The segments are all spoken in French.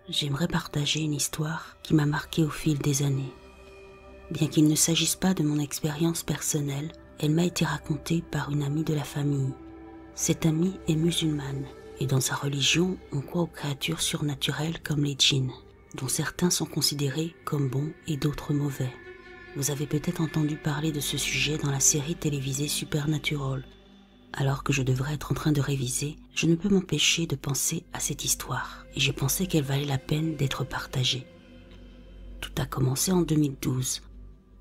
j'aimerais partager une histoire qui m'a marquée au fil des années. Bien qu'il ne s'agisse pas de mon expérience personnelle, elle m'a été racontée par une amie de la famille. Cette amie est musulmane et dans sa religion, on croit aux créatures surnaturelles comme les djinns, dont certains sont considérés comme bons et d'autres mauvais. Vous avez peut-être entendu parler de ce sujet dans la série télévisée Supernatural. Alors que je devrais être en train de réviser, je ne peux m'empêcher de penser à cette histoire et j'ai pensé qu'elle valait la peine d'être partagée. Tout a commencé en 2012.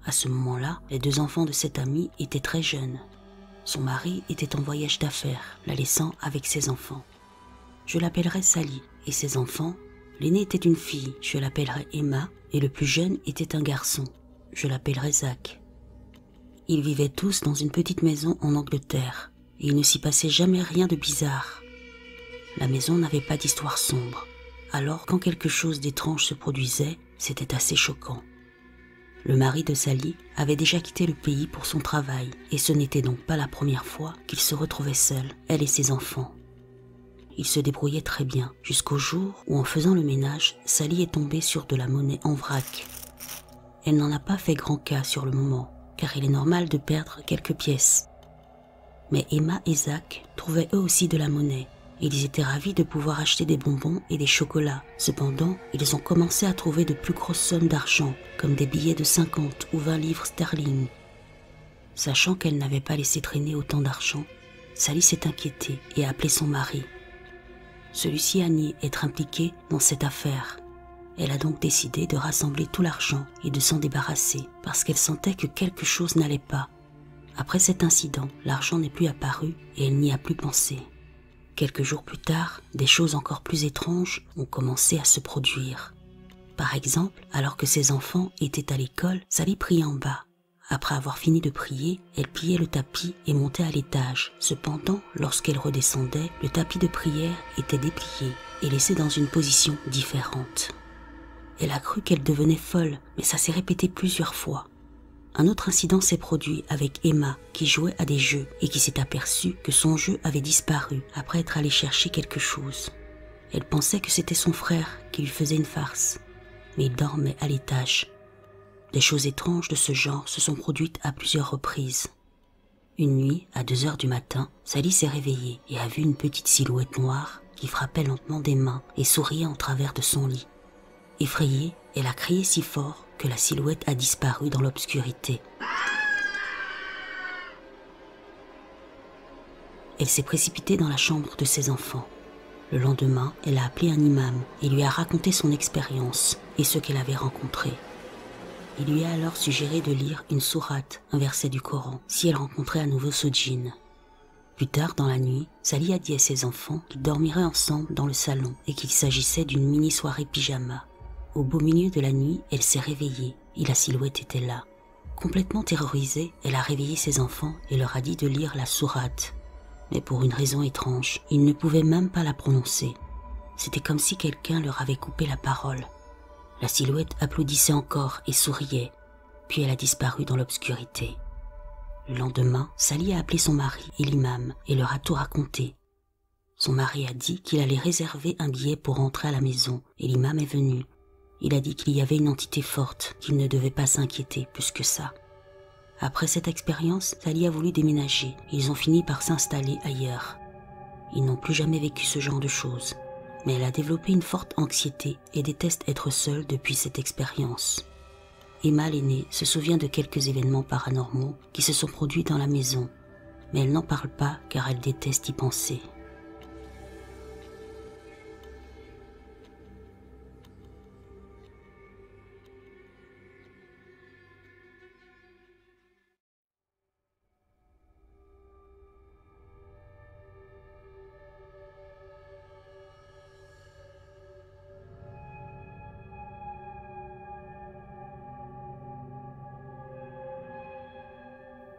À ce moment-là, les 2 enfants de cette amie étaient très jeunes. Son mari était en voyage d'affaires, la laissant avec ses enfants. Je l'appellerai Sally et ses enfants. L'aînée était une fille, je l'appellerai Emma, et le plus jeune était un garçon, je l'appellerai Zach. Ils vivaient tous dans une petite maison en Angleterre, et il ne s'y passait jamais rien de bizarre. La maison n'avait pas d'histoire sombre, alors quand quelque chose d'étrange se produisait, c'était assez choquant. Le mari de Sally avait déjà quitté le pays pour son travail, et ce n'était donc pas la première fois qu'il se retrouvait seul, elle et ses enfants. Il se débrouillait très bien, jusqu'au jour où en faisant le ménage, Sally est tombée sur de la monnaie en vrac. Elle n'en a pas fait grand cas sur le moment, car il est normal de perdre quelques pièces. Mais Emma et Zach trouvaient eux aussi de la monnaie, et ils étaient ravis de pouvoir acheter des bonbons et des chocolats. Cependant, ils ont commencé à trouver de plus grosses sommes d'argent, comme des billets de 50 ou 20 livres sterling. Sachant qu'elle n'avait pas laissé traîner autant d'argent, Sally s'est inquiétée et a appelé son mari. Celui-ci a nié être impliqué dans cette affaire. Elle a donc décidé de rassembler tout l'argent et de s'en débarrasser, parce qu'elle sentait que quelque chose n'allait pas. Après cet incident, l'argent n'est plus apparu et elle n'y a plus pensé. Quelques jours plus tard, des choses encore plus étranges ont commencé à se produire. Par exemple, alors que ses enfants étaient à l'école, Sally priait en bas. Après avoir fini de prier, elle pliait le tapis et montait à l'étage. Cependant, lorsqu'elle redescendait, le tapis de prière était déplié et laissé dans une position différente. Elle a cru qu'elle devenait folle, mais ça s'est répété plusieurs fois. Un autre incident s'est produit avec Emma qui jouait à des jeux et qui s'est aperçue que son jeu avait disparu après être allée chercher quelque chose. Elle pensait que c'était son frère qui lui faisait une farce, mais il dormait à l'étage. Des choses étranges de ce genre se sont produites à plusieurs reprises. Une nuit, à 2 heures du matin, Sally s'est réveillée et a vu une petite silhouette noire qui frappait lentement des mains et souriait en travers de son lit. Effrayée, elle a crié si fort que la silhouette a disparu dans l'obscurité. Elle s'est précipitée dans la chambre de ses enfants. Le lendemain, elle a appelé un imam et lui a raconté son expérience et ce qu'elle avait rencontré. Il lui a alors suggéré de lire une sourate, un verset du Coran, si elle rencontrait à nouveau ce djinn. Plus tard dans la nuit, Sally a dit à ses enfants qu'ils dormiraient ensemble dans le salon et qu'il s'agissait d'une mini-soirée pyjama. Au beau milieu de la nuit, elle s'est réveillée et la silhouette était là. Complètement terrorisée, elle a réveillé ses enfants et leur a dit de lire la sourate. Mais pour une raison étrange, ils ne pouvaient même pas la prononcer. C'était comme si quelqu'un leur avait coupé la parole. La silhouette applaudissait encore et souriait, puis elle a disparu dans l'obscurité. Le lendemain, Sally a appelé son mari et l'imam et leur a tout raconté. Son mari a dit qu'il allait réserver un billet pour rentrer à la maison et l'imam est venu. Il a dit qu'il y avait une entité forte, qu'il ne devait pas s'inquiéter plus que ça. Après cette expérience, Sally a voulu déménager et ils ont fini par s'installer ailleurs. Ils n'ont plus jamais vécu ce genre de choses, mais elle a développé une forte anxiété et déteste être seule depuis cette expérience. Emma, l'aînée, se souvient de quelques événements paranormaux qui se sont produits dans la maison, mais elle n'en parle pas car elle déteste y penser.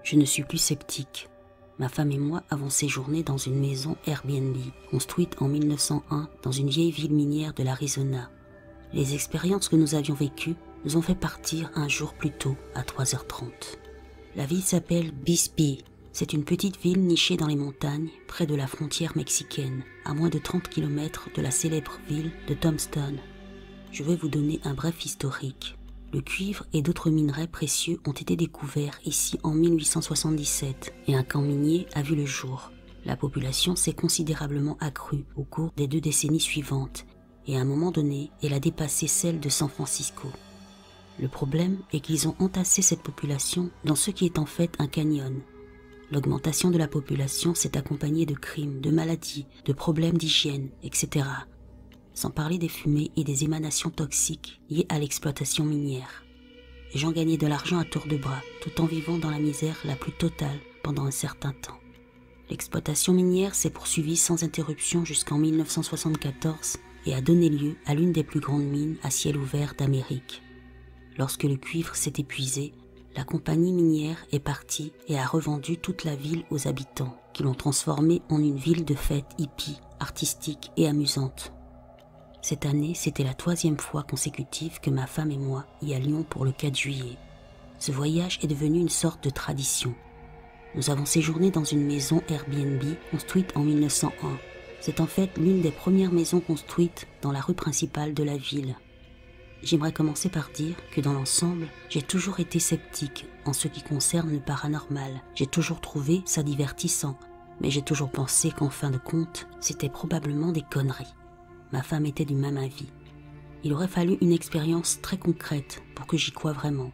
Je ne suis plus sceptique. Ma femme et moi avons séjourné dans une maison Airbnb, construite en 1901 dans une vieille ville minière de l'Arizona. Les expériences que nous avions vécues nous ont fait partir un jour plus tôt, à 3h30. La ville s'appelle Bisbee. C'est une petite ville nichée dans les montagnes, près de la frontière mexicaine, à moins de 30 km de la célèbre ville de Tombstone. Je vais vous donner un bref historique. Le cuivre et d'autres minerais précieux ont été découverts ici en 1877 et un camp minier a vu le jour. La population s'est considérablement accrue au cours des 2 décennies suivantes et à un moment donné, elle a dépassé celle de San Francisco. Le problème est qu'ils ont entassé cette population dans ce qui est en fait un canyon. L'augmentation de la population s'est accompagnée de crimes, de maladies, de problèmes d'hygiène, etc. Sans parler des fumées et des émanations toxiques liées à l'exploitation minière. Les gens gagnaient de l'argent à tour de bras, tout en vivant dans la misère la plus totale pendant un certain temps. L'exploitation minière s'est poursuivie sans interruption jusqu'en 1974 et a donné lieu à l'une des plus grandes mines à ciel ouvert d'Amérique. Lorsque le cuivre s'est épuisé, la compagnie minière est partie et a revendu toute la ville aux habitants, qui l'ont transformée en une ville de fête hippie, artistique et amusante. Cette année, c'était la 3e fois consécutive que ma femme et moi y allions pour le 4 juillet. Ce voyage est devenu une sorte de tradition. Nous avons séjourné dans une maison Airbnb construite en 1901. C'est en fait l'une des premières maisons construites dans la rue principale de la ville. J'aimerais commencer par dire que dans l'ensemble, j'ai toujours été sceptique en ce qui concerne le paranormal. J'ai toujours trouvé ça divertissant, mais j'ai toujours pensé qu'en fin de compte, c'était probablement des conneries. Ma femme était du même avis. Il aurait fallu une expérience très concrète pour que j'y croie vraiment.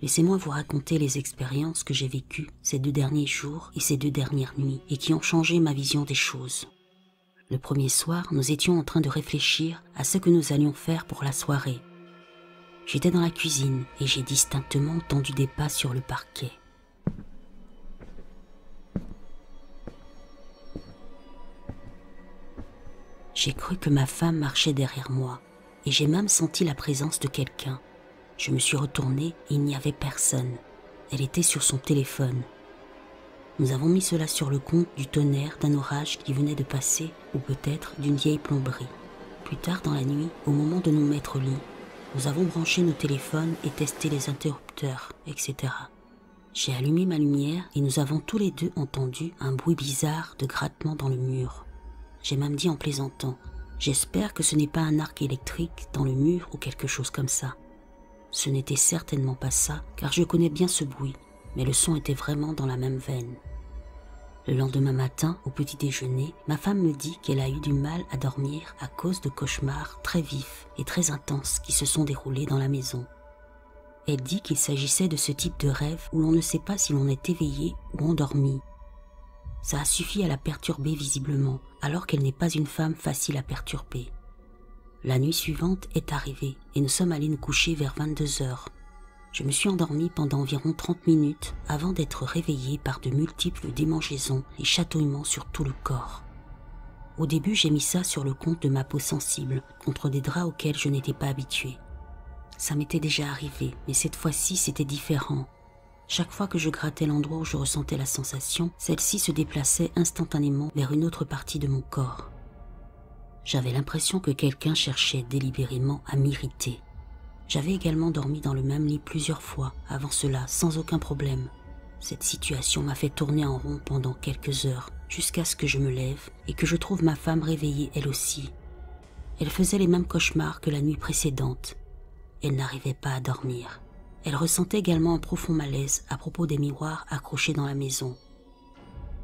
Laissez-moi vous raconter les expériences que j'ai vécues ces 2 derniers jours et ces 2 dernières nuits et qui ont changé ma vision des choses. Le premier soir, nous étions en train de réfléchir à ce que nous allions faire pour la soirée. J'étais dans la cuisine et j'ai distinctement entendu des pas sur le parquet. J'ai cru que ma femme marchait derrière moi et j'ai même senti la présence de quelqu'un. Je me suis retournée et il n'y avait personne. Elle était sur son téléphone. Nous avons mis cela sur le compte du tonnerre d'un orage qui venait de passer ou peut-être d'une vieille plomberie. Plus tard dans la nuit, au moment de nous mettre au lit, nous avons branché nos téléphones et testé les interrupteurs, etc. J'ai allumé ma lumière et nous avons tous les deux entendu un bruit bizarre de grattement dans le mur. J'ai même dit en plaisantant, « J'espère que ce n'est pas un arc électrique dans le mur ou quelque chose comme ça. » Ce n'était certainement pas ça, car je connais bien ce bruit, mais le son était vraiment dans la même veine. Le lendemain matin, au petit déjeuner, ma femme me dit qu'elle a eu du mal à dormir à cause de cauchemars très vifs et très intenses qui se sont déroulés dans la maison. Elle dit qu'il s'agissait de ce type de rêve où l'on ne sait pas si l'on est éveillé ou endormi. Ça a suffi à la perturber visiblement, alors qu'elle n'est pas une femme facile à perturber. La nuit suivante est arrivée et nous sommes allés nous coucher vers 22h. Je me suis endormie pendant environ 30 minutes avant d'être réveillée par de multiples démangeaisons et chatouillements sur tout le corps. Au début, j'ai mis ça sur le compte de ma peau sensible, contre des draps auxquels je n'étais pas habituée. Ça m'était déjà arrivé, mais cette fois-ci, c'était différent. Chaque fois que je grattais l'endroit où je ressentais la sensation, celle-ci se déplaçait instantanément vers une autre partie de mon corps. J'avais l'impression que quelqu'un cherchait délibérément à m'irriter. J'avais également dormi dans le même lit plusieurs fois avant cela, sans aucun problème. Cette situation m'a fait tourner en rond pendant quelques heures, jusqu'à ce que je me lève et que je trouve ma femme réveillée elle aussi. Elle faisait les mêmes cauchemars que la nuit précédente. Elle n'arrivait pas à dormir. Elle ressentait également un profond malaise à propos des miroirs accrochés dans la maison.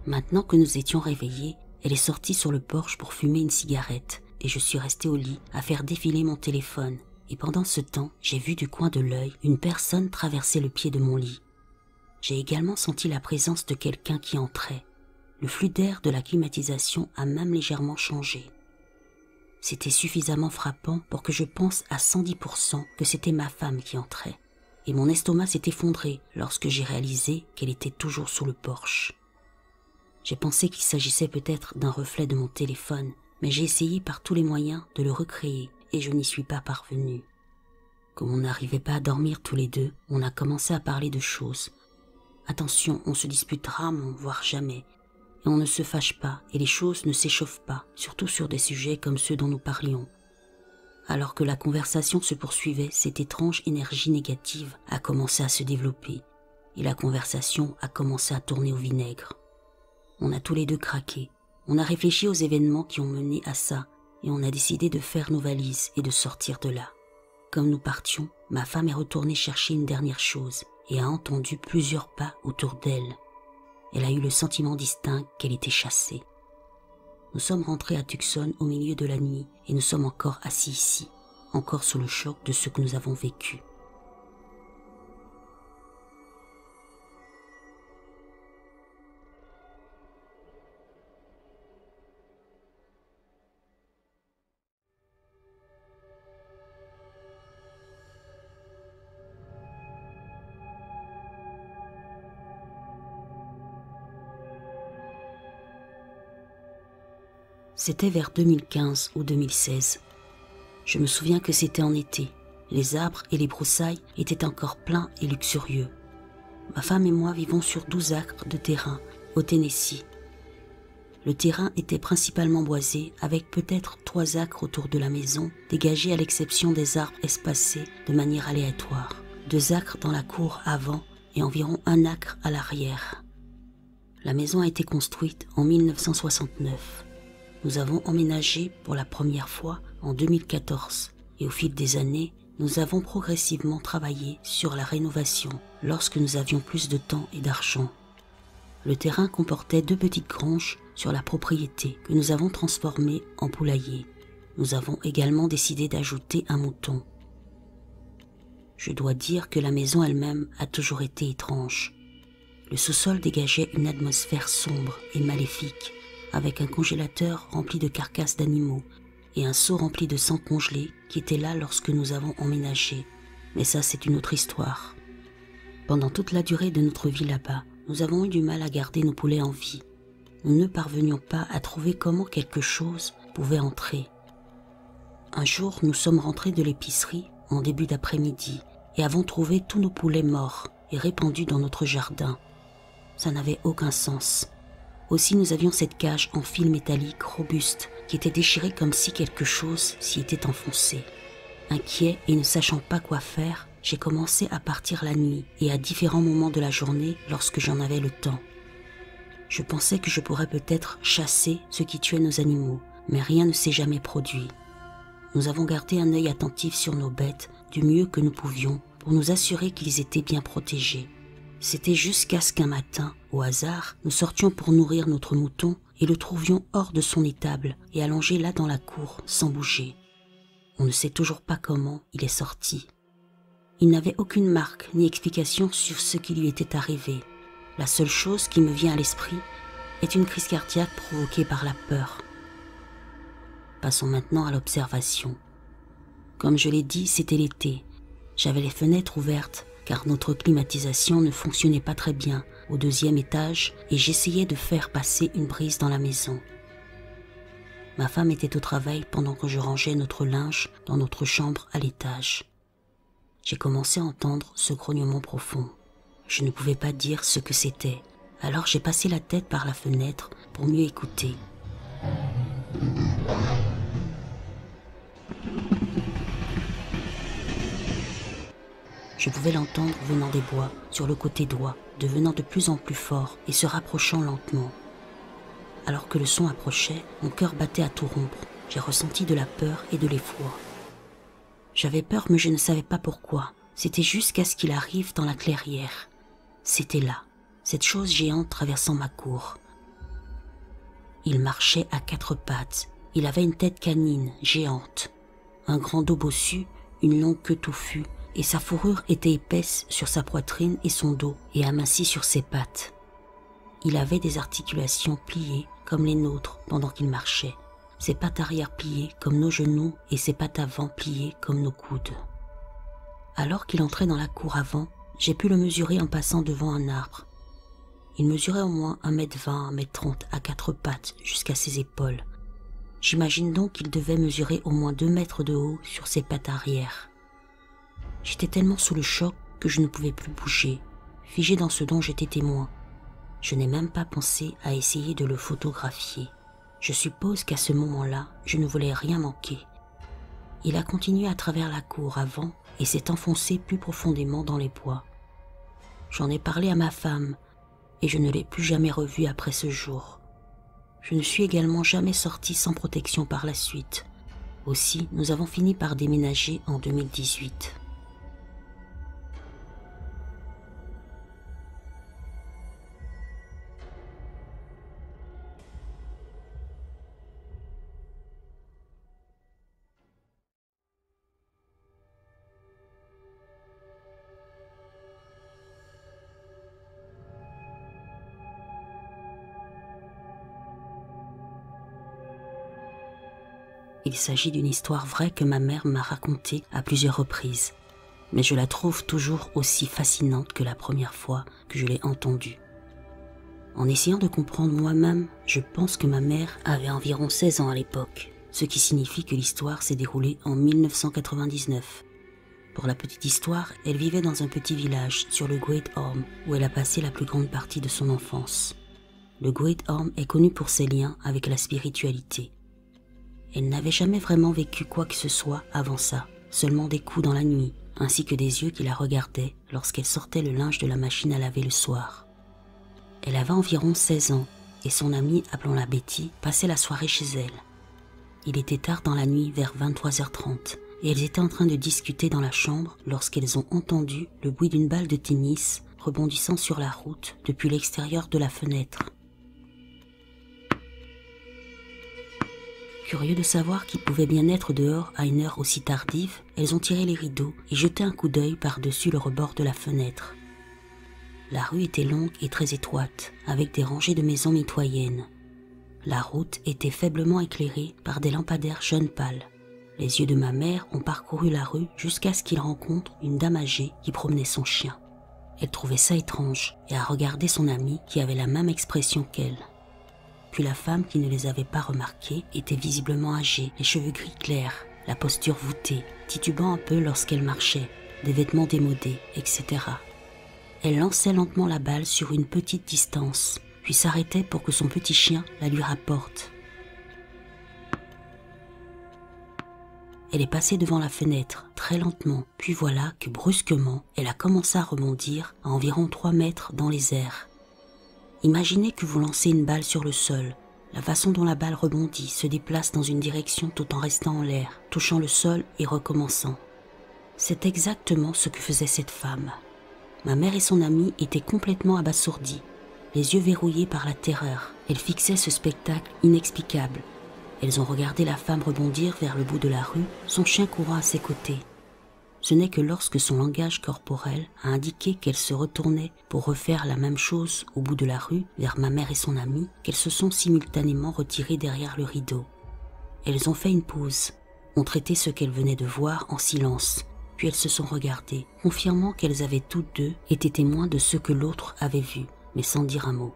Maintenant que nous étions réveillés, elle est sortie sur le porche pour fumer une cigarette et je suis resté au lit à faire défiler mon téléphone. Et pendant ce temps, j'ai vu du coin de l'œil une personne traverser le pied de mon lit. J'ai également senti la présence de quelqu'un qui entrait. Le flux d'air de la climatisation a même légèrement changé. C'était suffisamment frappant pour que je pense à 110% que c'était ma femme qui entrait. Et mon estomac s'est effondré lorsque j'ai réalisé qu'elle était toujours sous le porche. J'ai pensé qu'il s'agissait peut-être d'un reflet de mon téléphone, mais j'ai essayé par tous les moyens de le recréer et je n'y suis pas parvenue. Comme on n'arrivait pas à dormir tous les deux, on a commencé à parler de choses. Attention, on se dispute rarement, voire jamais, et on ne se fâche pas et les choses ne s'échauffent pas, surtout sur des sujets comme ceux dont nous parlions. Alors que la conversation se poursuivait, cette étrange énergie négative a commencé à se développer et la conversation a commencé à tourner au vinaigre. On a tous les deux craqué. On a réfléchi aux événements qui ont mené à ça et on a décidé de faire nos valises et de sortir de là. Comme nous partions, ma femme est retournée chercher une dernière chose et a entendu plusieurs pas autour d'elle. Elle a eu le sentiment distinct qu'elle était chassée. Nous sommes rentrés à Tucson au milieu de la nuit et nous sommes encore assis ici, encore sous le choc de ce que nous avons vécu. C'était vers 2015 ou 2016. Je me souviens que c'était en été. Les arbres et les broussailles étaient encore pleins et luxurieux. Ma femme et moi vivons sur 12 acres de terrain au Tennessee. Le terrain était principalement boisé avec peut-être 3 acres autour de la maison, dégagés à l'exception des arbres espacés de manière aléatoire. 2 acres dans la cour avant et environ 1 acre à l'arrière. La maison a été construite en 1969. Nous avons emménagé pour la première fois en 2014 et au fil des années, nous avons progressivement travaillé sur la rénovation lorsque nous avions plus de temps et d'argent. Le terrain comportait 2 petites granges sur la propriété que nous avons transformées en poulailler. Nous avons également décidé d'ajouter un mouton. Je dois dire que la maison elle-même a toujours été étrange. Le sous-sol dégageait une atmosphère sombre et maléfique, avec un congélateur rempli de carcasses d'animaux et un seau rempli de sang congelé qui était là lorsque nous avons emménagé. Mais ça, c'est une autre histoire. Pendant toute la durée de notre vie là-bas, nous avons eu du mal à garder nos poulets en vie. Nous ne parvenions pas à trouver comment quelque chose pouvait entrer. Un jour, nous sommes rentrés de l'épicerie en début d'après-midi et avons trouvé tous nos poulets morts et répandus dans notre jardin. Ça n'avait aucun sens. Aussi, nous avions cette cage en fil métallique robuste qui était déchirée comme si quelque chose s'y était enfoncé. Inquiet et ne sachant pas quoi faire, j'ai commencé à partir la nuit et à différents moments de la journée lorsque j'en avais le temps. Je pensais que je pourrais peut-être chasser ce qui tuait nos animaux, mais rien ne s'est jamais produit. Nous avons gardé un œil attentif sur nos bêtes du mieux que nous pouvions pour nous assurer qu'ils étaient bien protégés. C'était jusqu'à ce qu'un matin, au hasard, nous sortions pour nourrir notre mouton et le trouvions hors de son étable et allongé là dans la cour, sans bouger. On ne sait toujours pas comment il est sorti. Il n'avait aucune marque ni explication sur ce qui lui était arrivé. La seule chose qui me vient à l'esprit est une crise cardiaque provoquée par la peur. Passons maintenant à l'observation. Comme je l'ai dit, c'était l'été. J'avais les fenêtres ouvertes car notre climatisation ne fonctionnait pas très bien au 2e étage et j'essayais de faire passer une brise dans la maison. Ma femme était au travail pendant que je rangeais notre linge dans notre chambre à l'étage. J'ai commencé à entendre ce grognement profond. Je ne pouvais pas dire ce que c'était, alors j'ai passé la tête par la fenêtre pour mieux écouter. Je pouvais l'entendre venant des bois, sur le côté droit, devenant de plus en plus fort et se rapprochant lentement. Alors que le son approchait, mon cœur battait à tout rompre. J'ai ressenti de la peur et de l'effroi. J'avais peur mais je ne savais pas pourquoi. C'était jusqu'à ce qu'il arrive dans la clairière. C'était là, cette chose géante traversant ma cour. Il marchait à 4 pattes. Il avait une tête canine, géante. Un grand dos bossu, une longue queue touffue, et sa fourrure était épaisse sur sa poitrine et son dos et amincie sur ses pattes. Il avait des articulations pliées comme les nôtres pendant qu'il marchait, ses pattes arrière pliées comme nos genoux et ses pattes avant pliées comme nos coudes. Alors qu'il entrait dans la cour avant, j'ai pu le mesurer en passant devant un arbre. Il mesurait au moins 1m20, 1m30 à 4 pattes jusqu'à ses épaules. J'imagine donc qu'il devait mesurer au moins 2 mètres de haut sur ses pattes arrière. J'étais tellement sous le choc que je ne pouvais plus bouger, figé dans ce dont j'étais témoin. Je n'ai même pas pensé à essayer de le photographier. Je suppose qu'à ce moment-là, je ne voulais rien manquer. Il a continué à travers la cour avant et s'est enfoncé plus profondément dans les bois. J'en ai parlé à ma femme et je ne l'ai plus jamais revu après ce jour. Je ne suis également jamais sortie sans protection par la suite. Aussi, nous avons fini par déménager en 2018. Il s'agit d'une histoire vraie que ma mère m'a racontée à plusieurs reprises, mais je la trouve toujours aussi fascinante que la première fois que je l'ai entendue. En essayant de comprendre moi-même, je pense que ma mère avait environ 16 ans à l'époque, ce qui signifie que l'histoire s'est déroulée en 1999. Pour la petite histoire, elle vivait dans un petit village sur le Great Orme où elle a passé la plus grande partie de son enfance. Le Great Orme est connu pour ses liens avec la spiritualité. Elle n'avait jamais vraiment vécu quoi que ce soit avant ça, seulement des coups dans la nuit, ainsi que des yeux qui la regardaient lorsqu'elle sortait le linge de la machine à laver le soir. Elle avait environ 16 ans et son amie, appelons-la Betty, passait la soirée chez elle. Il était tard dans la nuit, vers 23h30, et elles étaient en train de discuter dans la chambre lorsqu'elles ont entendu le bruit d'une balle de tennis rebondissant sur la route depuis l'extérieur de la fenêtre. Curieux de savoir qui pouvait bien être dehors à une heure aussi tardive, elles ont tiré les rideaux et jeté un coup d'œil par-dessus le rebord de la fenêtre. La rue était longue et très étroite, avec des rangées de maisons mitoyennes. La route était faiblement éclairée par des lampadaires jaunes pâles. Les yeux de ma mère ont parcouru la rue jusqu'à ce qu'ils rencontrent une dame âgée qui promenait son chien. Elle trouvait ça étrange et a regardé son amie qui avait la même expression qu'elle. Puis la femme qui ne les avait pas remarqués était visiblement âgée, les cheveux gris clairs, la posture voûtée, titubant un peu lorsqu'elle marchait, des vêtements démodés, etc. Elle lançait lentement la balle sur une petite distance, puis s'arrêtait pour que son petit chien la lui rapporte. Elle est passée devant la fenêtre, très lentement, puis voilà que brusquement, elle a commencé à rebondir à environ 3 mètres dans les airs. Imaginez que vous lancez une balle sur le sol. La façon dont la balle rebondit se déplace dans une direction tout en restant en l'air, touchant le sol et recommençant. C'est exactement ce que faisait cette femme. Ma mère et son amie étaient complètement abasourdies, les yeux verrouillés par la terreur. Elles fixaient ce spectacle inexplicable. Elles ont regardé la femme rebondir vers le bout de la rue, son chien courant à ses côtés. Ce n'est que lorsque son langage corporel a indiqué qu'elle se retournait pour refaire la même chose au bout de la rue, vers ma mère et son amie, qu'elles se sont simultanément retirées derrière le rideau. Elles ont fait une pause, ont traité ce qu'elles venaient de voir en silence, puis elles se sont regardées, confirmant qu'elles avaient toutes deux été témoins de ce que l'autre avait vu, mais sans dire un mot.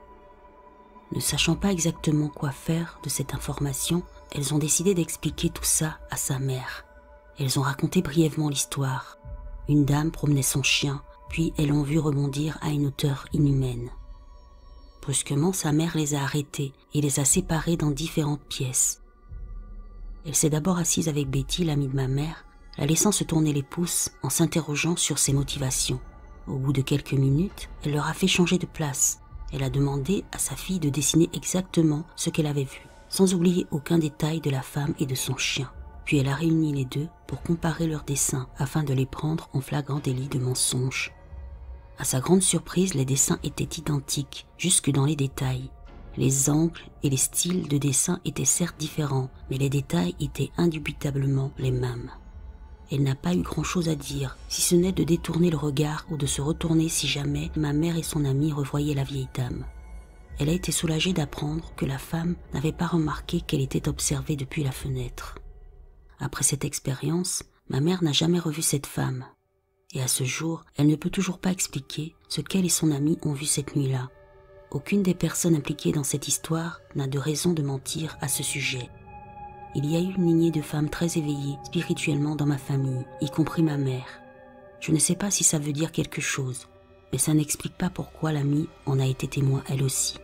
Ne sachant pas exactement quoi faire de cette information, elles ont décidé d'expliquer tout ça à sa mère. Elles ont raconté brièvement l'histoire. Une dame promenait son chien, puis elles l'ont vu rebondir à une hauteur inhumaine. Brusquement, sa mère les a arrêtées et les a séparées dans différentes pièces. Elle s'est d'abord assise avec Betty, l'amie de ma mère, la laissant se tourner les pouces en s'interrogeant sur ses motivations. Au bout de quelques minutes, elle leur a fait changer de place. Elle a demandé à sa fille de dessiner exactement ce qu'elle avait vu, sans oublier aucun détail de la femme et de son chien. Puis elle a réuni les deux pour comparer leurs dessins afin de les prendre en flagrant délit de mensonge. À sa grande surprise, les dessins étaient identiques, jusque dans les détails. Les angles et les styles de dessin étaient certes différents, mais les détails étaient indubitablement les mêmes. Elle n'a pas eu grand-chose à dire, si ce n'est de détourner le regard ou de se retourner si jamais ma mère et son amie revoyaient la vieille dame. Elle a été soulagée d'apprendre que la femme n'avait pas remarqué qu'elle était observée depuis la fenêtre. Après cette expérience, ma mère n'a jamais revu cette femme. Et à ce jour, elle ne peut toujours pas expliquer ce qu'elle et son amie ont vu cette nuit-là. Aucune des personnes impliquées dans cette histoire n'a de raison de mentir à ce sujet. Il y a eu une lignée de femmes très éveillées spirituellement dans ma famille, y compris ma mère. Je ne sais pas si ça veut dire quelque chose, mais ça n'explique pas pourquoi l'amie en a été témoin elle aussi.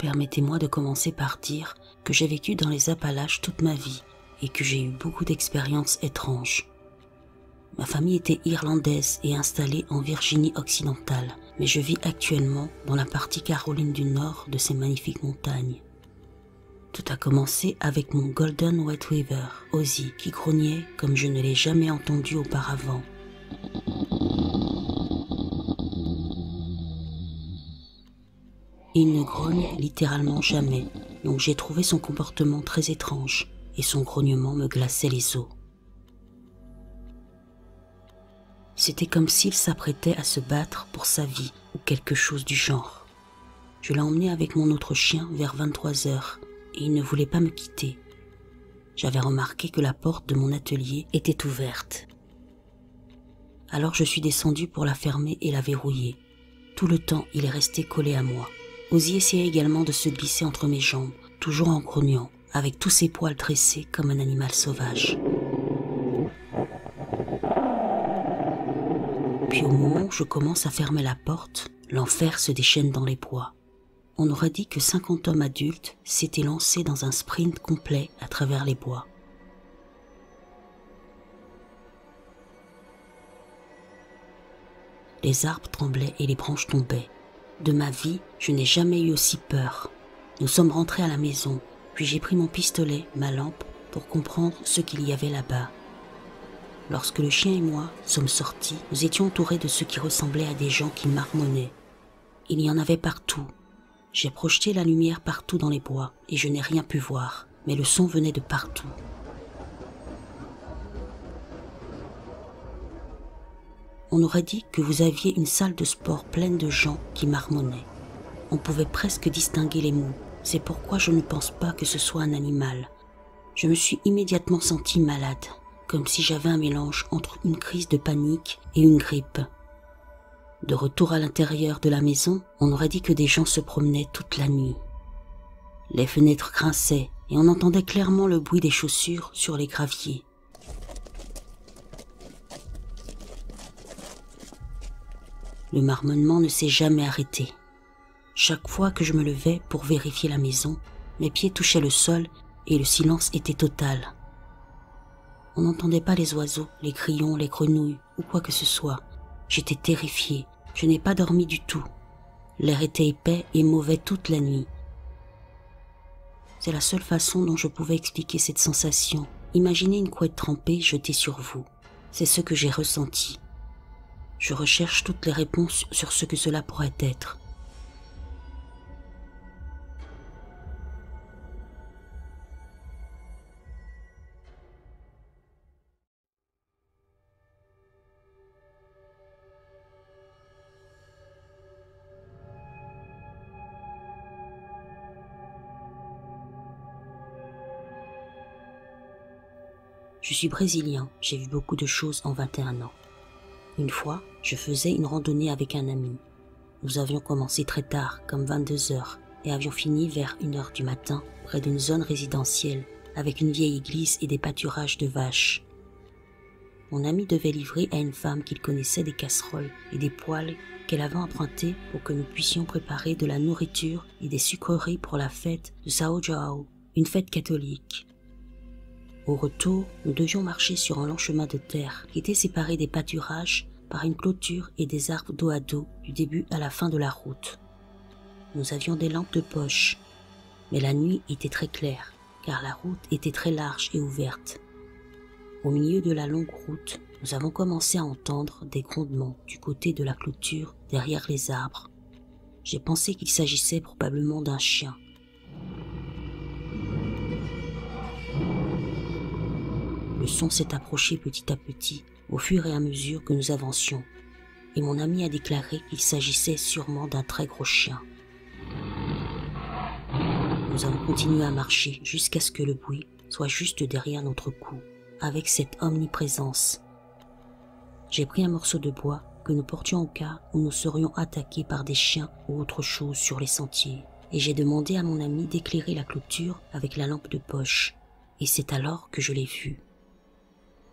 Permettez-moi de commencer par dire que j'ai vécu dans les Appalaches toute ma vie et que j'ai eu beaucoup d'expériences étranges. Ma famille était irlandaise et installée en Virginie occidentale, mais je vis actuellement dans la partie Caroline du Nord de ces magnifiques montagnes. Tout a commencé avec mon Golden White Weaver, Ozzy, qui grognait comme je ne l'ai jamais entendu auparavant. Il ne grogne littéralement jamais, donc j'ai trouvé son comportement très étrange et son grognement me glaçait les os. C'était comme s'il s'apprêtait à se battre pour sa vie ou quelque chose du genre. Je l'ai emmené avec mon autre chien vers 23h et il ne voulait pas me quitter. J'avais remarqué que la porte de mon atelier était ouverte. Alors je suis descendue pour la fermer et la verrouiller. Tout le temps, il est resté collé à moi. Ozzy essayait également de se glisser entre mes jambes, toujours en grognant, avec tous ses poils dressés comme un animal sauvage. Puis au moment où je commence à fermer la porte, l'enfer se déchaîne dans les bois. On aurait dit que 50 hommes adultes s'étaient lancés dans un sprint complet à travers les bois. Les arbres tremblaient et les branches tombaient. De ma vie, je n'ai jamais eu aussi peur. Nous sommes rentrés à la maison, puis j'ai pris mon pistolet, ma lampe, pour comprendre ce qu'il y avait là-bas. Lorsque le chien et moi sommes sortis, nous étions entourés de ce qui ressemblait à des gens qui marmonnaient. Il y en avait partout. J'ai projeté la lumière partout dans les bois et je n'ai rien pu voir, mais le son venait de partout. On aurait dit que vous aviez une salle de sport pleine de gens qui marmonnaient. On pouvait presque distinguer les mots. C'est pourquoi je ne pense pas que ce soit un animal. Je me suis immédiatement sentie malade, comme si j'avais un mélange entre une crise de panique et une grippe. De retour à l'intérieur de la maison, on aurait dit que des gens se promenaient toute la nuit. Les fenêtres grinçaient et on entendait clairement le bruit des chaussures sur les graviers. Le marmonnement ne s'est jamais arrêté. Chaque fois que je me levais pour vérifier la maison, mes pieds touchaient le sol et le silence était total. On n'entendait pas les oiseaux, les grillons, les grenouilles ou quoi que ce soit. J'étais terrifiée. Je n'ai pas dormi du tout. L'air était épais et mauvais toute la nuit. C'est la seule façon dont je pouvais expliquer cette sensation. Imaginez une couette trempée jetée sur vous. C'est ce que j'ai ressenti. Je recherche toutes les réponses sur ce que cela pourrait être. Je suis brésilien, j'ai vu beaucoup de choses en 21 ans. Une fois, je faisais une randonnée avec un ami. Nous avions commencé très tard, comme 22h, et avions fini vers 1h du matin, près d'une zone résidentielle, avec une vieille église et des pâturages de vaches. Mon ami devait livrer à une femme qu'il connaissait des casseroles et des poêles qu'elle avait empruntées pour que nous puissions préparer de la nourriture et des sucreries pour la fête de São João, une fête catholique. Au retour, nous devions marcher sur un long chemin de terre qui était séparé des pâturages par une clôture et des arbres dos à dos du début à la fin de la route. Nous avions des lampes de poche, mais la nuit était très claire car la route était très large et ouverte. Au milieu de la longue route, nous avons commencé à entendre des grondements du côté de la clôture derrière les arbres. J'ai pensé qu'il s'agissait probablement d'un chien. Le son s'est approché petit à petit, au fur et à mesure que nous avancions, et mon ami a déclaré qu'il s'agissait sûrement d'un très gros chien. Nous avons continué à marcher jusqu'à ce que le bruit soit juste derrière notre cou, avec cette omniprésence. J'ai pris un morceau de bois que nous portions au cas où nous serions attaqués par des chiens ou autre chose sur les sentiers, et j'ai demandé à mon ami d'éclairer la clôture avec la lampe de poche, et c'est alors que je l'ai vu.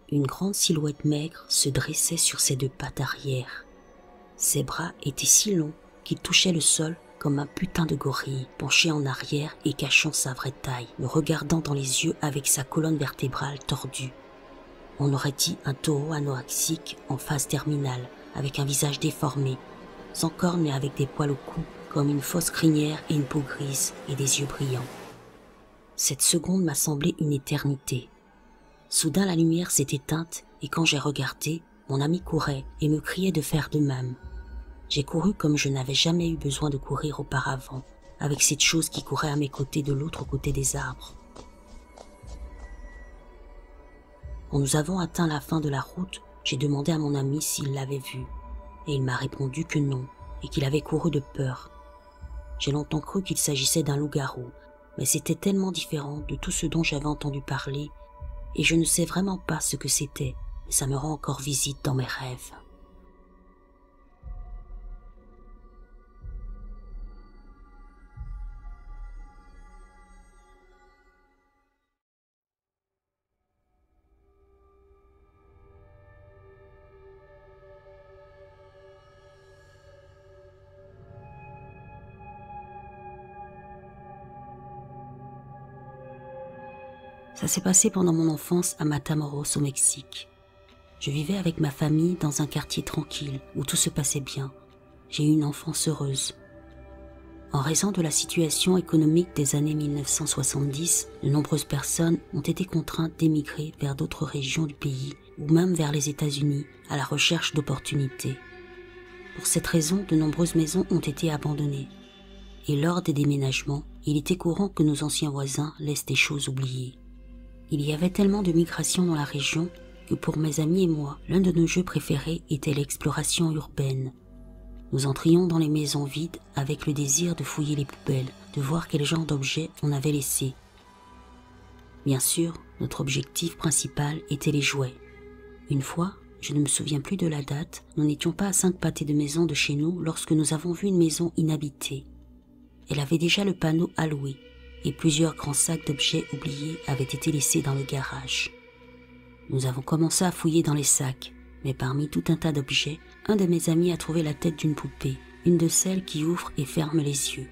Une grande silhouette maigre se dressait sur ses deux pattes arrière. Ses bras étaient si longs qu'ils touchaient le sol comme un putain de gorille, penché en arrière et cachant sa vraie taille, me regardant dans les yeux avec sa colonne vertébrale tordue. On aurait dit un taureau anorexique en phase terminale, avec un visage déformé, sans cornes mais avec des poils au cou, comme une fausse crinière et une peau grise et des yeux brillants. Cette seconde m'a semblé une éternité. Soudain la lumière s'est éteinte et quand j'ai regardé, mon ami courait et me criait de faire de même. J'ai couru comme je n'avais jamais eu besoin de courir auparavant, avec cette chose qui courait à mes côtés de l'autre côté des arbres. Quand nous avons atteint la fin de la route, j'ai demandé à mon ami s'il l'avait vu, et il m'a répondu que non, et qu'il avait couru de peur. J'ai longtemps cru qu'il s'agissait d'un loup-garou, mais c'était tellement différent de tout ce dont j'avais entendu parler, et je ne sais vraiment pas ce que c'était, mais ça me rend encore visite dans mes rêves. Ça s'est passé pendant mon enfance à Matamoros au Mexique. Je vivais avec ma famille dans un quartier tranquille où tout se passait bien. J'ai eu une enfance heureuse. En raison de la situation économique des années 1970, de nombreuses personnes ont été contraintes d'émigrer vers d'autres régions du pays ou même vers les États-Unis à la recherche d'opportunités. Pour cette raison, de nombreuses maisons ont été abandonnées. Et lors des déménagements, il était courant que nos anciens voisins laissent des choses oubliées. Il y avait tellement de migration dans la région que pour mes amis et moi, l'un de nos jeux préférés était l'exploration urbaine. Nous entrions dans les maisons vides avec le désir de fouiller les poubelles, de voir quel genre d'objets on avait laissé. Bien sûr, notre objectif principal était les jouets. Une fois, je ne me souviens plus de la date, nous n'étions pas à 5 pâtés de maison de chez nous lorsque nous avons vu une maison inhabitée. Elle avait déjà le panneau à louer et plusieurs grands sacs d'objets oubliés avaient été laissés dans le garage. Nous avons commencé à fouiller dans les sacs, mais parmi tout un tas d'objets, un de mes amis a trouvé la tête d'une poupée, une de celles qui ouvrent et ferment les yeux.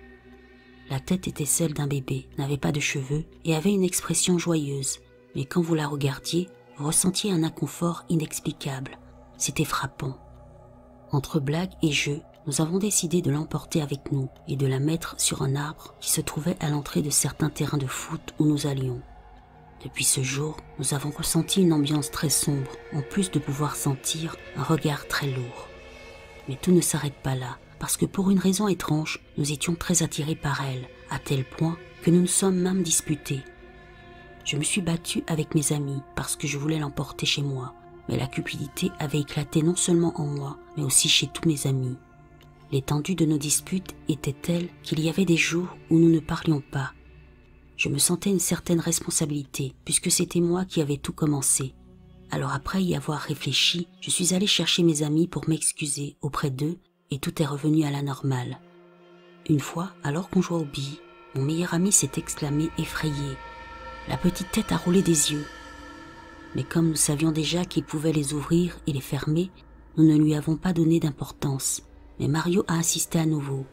La tête était celle d'un bébé, n'avait pas de cheveux et avait une expression joyeuse, mais quand vous la regardiez, vous ressentiez un inconfort inexplicable. C'était frappant. Entre blagues et jeux, nous avons décidé de l'emporter avec nous et de la mettre sur un arbre qui se trouvait à l'entrée de certains terrains de foot où nous allions. Depuis ce jour, nous avons ressenti une ambiance très sombre, en plus de pouvoir sentir un regard très lourd. Mais tout ne s'arrête pas là, parce que pour une raison étrange, nous étions très attirés par elle, à tel point que nous nous sommes même disputés. Je me suis battu avec mes amis parce que je voulais l'emporter chez moi, mais la cupidité avait éclaté non seulement en moi, mais aussi chez tous mes amis. L'étendue de nos disputes était telle qu'il y avait des jours où nous ne parlions pas. Je me sentais une certaine responsabilité, puisque c'était moi qui avais tout commencé. Alors après y avoir réfléchi, je suis allé chercher mes amis pour m'excuser auprès d'eux et tout est revenu à la normale. Une fois, alors qu'on jouait aux billes, mon meilleur ami s'est exclamé effrayé. La petite tête a roulé des yeux. Mais comme nous savions déjà qu'il pouvait les ouvrir et les fermer, nous ne lui avons pas donné d'importance. Mais Mario a insisté à nouveau.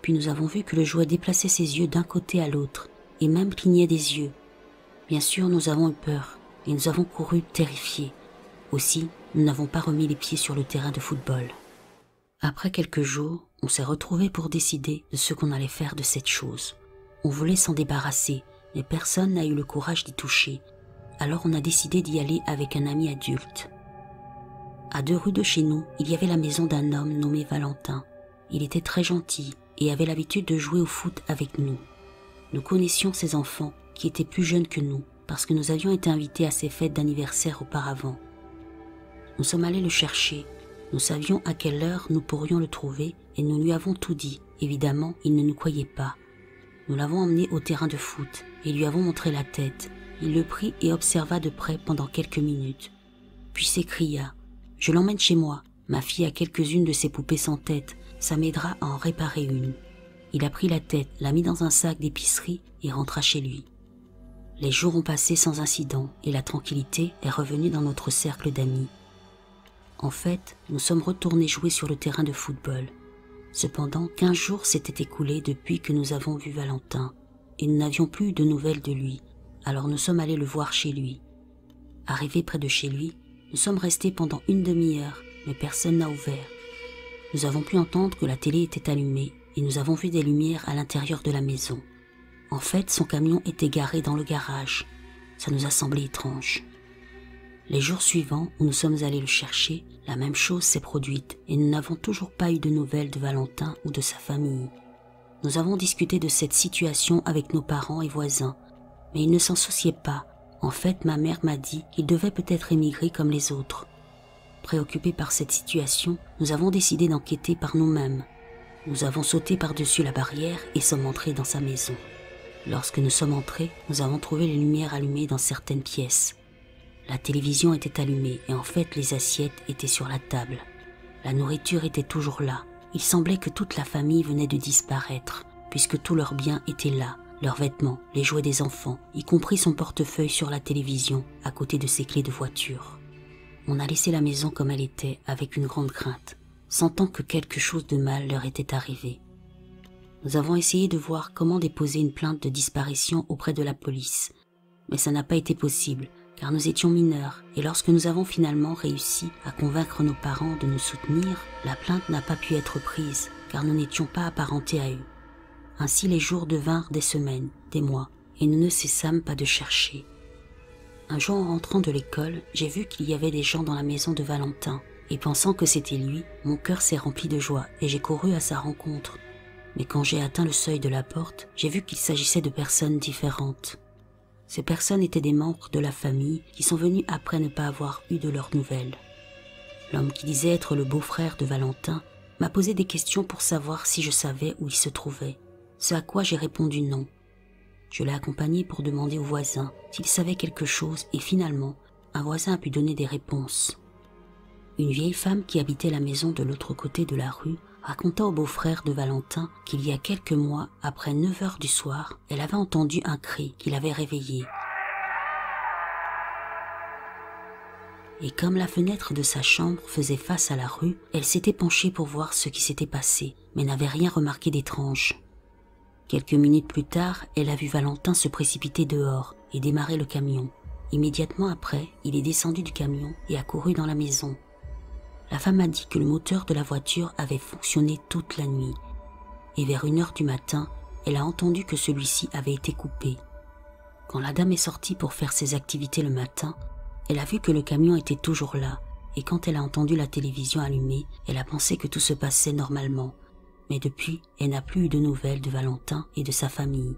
Puis nous avons vu que le jouet déplaçait ses yeux d'un côté à l'autre et même clignait des yeux. Bien sûr, nous avons eu peur et nous avons couru terrifiés. Aussi, nous n'avons pas remis les pieds sur le terrain de football. Après quelques jours, on s'est retrouvés pour décider de ce qu'on allait faire de cette chose. On voulait s'en débarrasser, mais personne n'a eu le courage d'y toucher. Alors on a décidé d'y aller avec un ami adulte. À 2 rues de chez nous, il y avait la maison d'un homme nommé Valentin. Il était très gentil et avait l'habitude de jouer au foot avec nous. Nous connaissions ses enfants qui étaient plus jeunes que nous parce que nous avions été invités à ses fêtes d'anniversaire auparavant. Nous sommes allés le chercher. Nous savions à quelle heure nous pourrions le trouver et nous lui avons tout dit. Évidemment, il ne nous croyait pas. Nous l'avons emmené au terrain de foot et lui avons montré la tête. Il le prit et observa de près pendant quelques minutes. Puis s'écria « Je l'emmène chez moi. Ma fille a quelques-unes de ces poupées sans tête. Ça m'aidera à en réparer une. » Il a pris la tête, l'a mis dans un sac d'épicerie et rentra chez lui. Les jours ont passé sans incident et la tranquillité est revenue dans notre cercle d'amis. En fait, nous sommes retournés jouer sur le terrain de football. Cependant, 15 jours s'étaient écoulés depuis que nous avons vu Valentin, et nous n'avions plus de nouvelles de lui, alors nous sommes allés le voir chez lui. Arrivés près de chez lui, nous sommes restés pendant une demi-heure, mais personne n'a ouvert. Nous avons pu entendre que la télé était allumée, et nous avons vu des lumières à l'intérieur de la maison. En fait, son camion était garé dans le garage. Ça nous a semblé étrange. Les jours suivants, où nous sommes allés le chercher, la même chose s'est produite et nous n'avons toujours pas eu de nouvelles de Valentin ou de sa famille. Nous avons discuté de cette situation avec nos parents et voisins, mais ils ne s'en souciaient pas. En fait, ma mère m'a dit qu'il devait peut-être émigrer comme les autres. Préoccupés par cette situation, nous avons décidé d'enquêter par nous-mêmes. Nous avons sauté par-dessus la barrière et sommes entrés dans sa maison. Lorsque nous sommes entrés, nous avons trouvé les lumières allumées dans certaines pièces. La télévision était allumée et en fait les assiettes étaient sur la table. La nourriture était toujours là. Il semblait que toute la famille venait de disparaître, puisque tous leurs biens étaient là, leurs vêtements, les jouets des enfants, y compris son portefeuille sur la télévision, à côté de ses clés de voiture. On a laissé la maison comme elle était, avec une grande crainte, sentant que quelque chose de mal leur était arrivé. Nous avons essayé de voir comment déposer une plainte de disparition auprès de la police, mais ça n'a pas été possible, car nous étions mineurs, et lorsque nous avons finalement réussi à convaincre nos parents de nous soutenir, la plainte n'a pas pu être prise, car nous n'étions pas apparentés à eux. Ainsi les jours devinrent des semaines, des mois, et nous ne cessâmes pas de chercher. Un jour en rentrant de l'école, j'ai vu qu'il y avait des gens dans la maison de Valentin, et pensant que c'était lui, mon cœur s'est rempli de joie, et j'ai couru à sa rencontre. Mais quand j'ai atteint le seuil de la porte, j'ai vu qu'il s'agissait de personnes différentes. Ces personnes étaient des membres de la famille qui sont venus après ne pas avoir eu de leurs nouvelles. L'homme qui disait être le beau-frère de Valentin m'a posé des questions pour savoir si je savais où il se trouvait, ce à quoi j'ai répondu non. Je l'ai accompagné pour demander au voisin s'il savait quelque chose et finalement, un voisin a pu donner des réponses. Une vieille femme qui habitait la maison de l'autre côté de la rue raconta au beau-frère de Valentin qu'il y a quelques mois, après 9 heures du soir, elle avait entendu un cri qui l'avait réveillée. Et comme la fenêtre de sa chambre faisait face à la rue, elle s'était penchée pour voir ce qui s'était passé, mais n'avait rien remarqué d'étrange. Quelques minutes plus tard, elle a vu Valentin se précipiter dehors et démarrer le camion. Immédiatement après, il est descendu du camion et a couru dans la maison. La femme a dit que le moteur de la voiture avait fonctionné toute la nuit. Et vers 1 heure du matin, elle a entendu que celui-ci avait été coupé. Quand la dame est sortie pour faire ses activités le matin, elle a vu que le camion était toujours là. Et quand elle a entendu la télévision allumée, elle a pensé que tout se passait normalement. Mais depuis, elle n'a plus eu de nouvelles de Valentin et de sa famille.